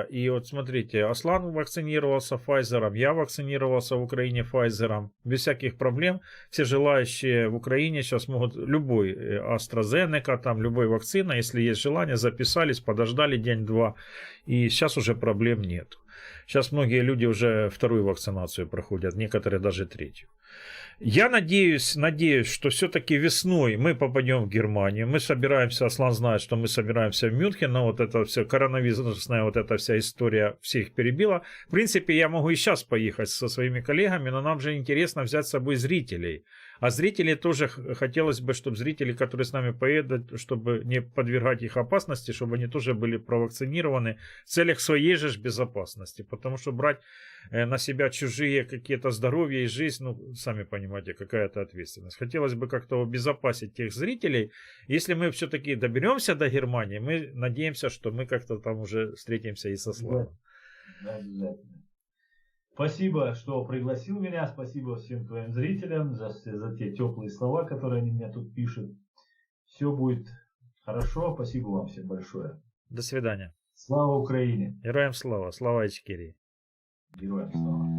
Speaker 3: И вот смотрите, Аслан вакцинировался Pfizer, я вакцинировался в Украине Pfizer. Без всяких проблем. Все желающие в Украине сейчас могут любой AstraZeneca, там любой вакцина, если есть желание, записались, подождали день-два. И сейчас уже проблем нет. Сейчас многие люди уже вторую вакцинацию проходят, некоторые даже третью. Я надеюсь, что все-таки весной мы попадем в Германию. Мы собираемся, Аслан знает, что мы собираемся в Мюнхен, но вот это все коронавирусная вот эта вся история всех перебила. В принципе, я могу и сейчас поехать со своими коллегами, но нам же интересно взять с собой зрителей. А зрителей тоже хотелось бы, чтобы зрители, которые с нами поедут, чтобы не подвергать их опасности, чтобы они тоже были провакцинированы в целях своей же безопасности. Потому что брать на себя чужие какие-то здоровья и жизнь, ну, сами понимаете, какая это ответственность. Хотелось бы как-то обезопасить тех зрителей. Если мы все-таки доберемся до Германии, мы надеемся, что мы как-то там уже встретимся и со Славой.
Speaker 2: Да, обязательно. Спасибо, что пригласил меня. Спасибо всем твоим зрителям за те теплые слова, которые они мне тут пишут. Все будет хорошо. Спасибо вам всем большое.
Speaker 3: До свидания.
Speaker 2: Слава Украине.
Speaker 3: Героям слава. Слава Ичкерии.
Speaker 2: Героям слава.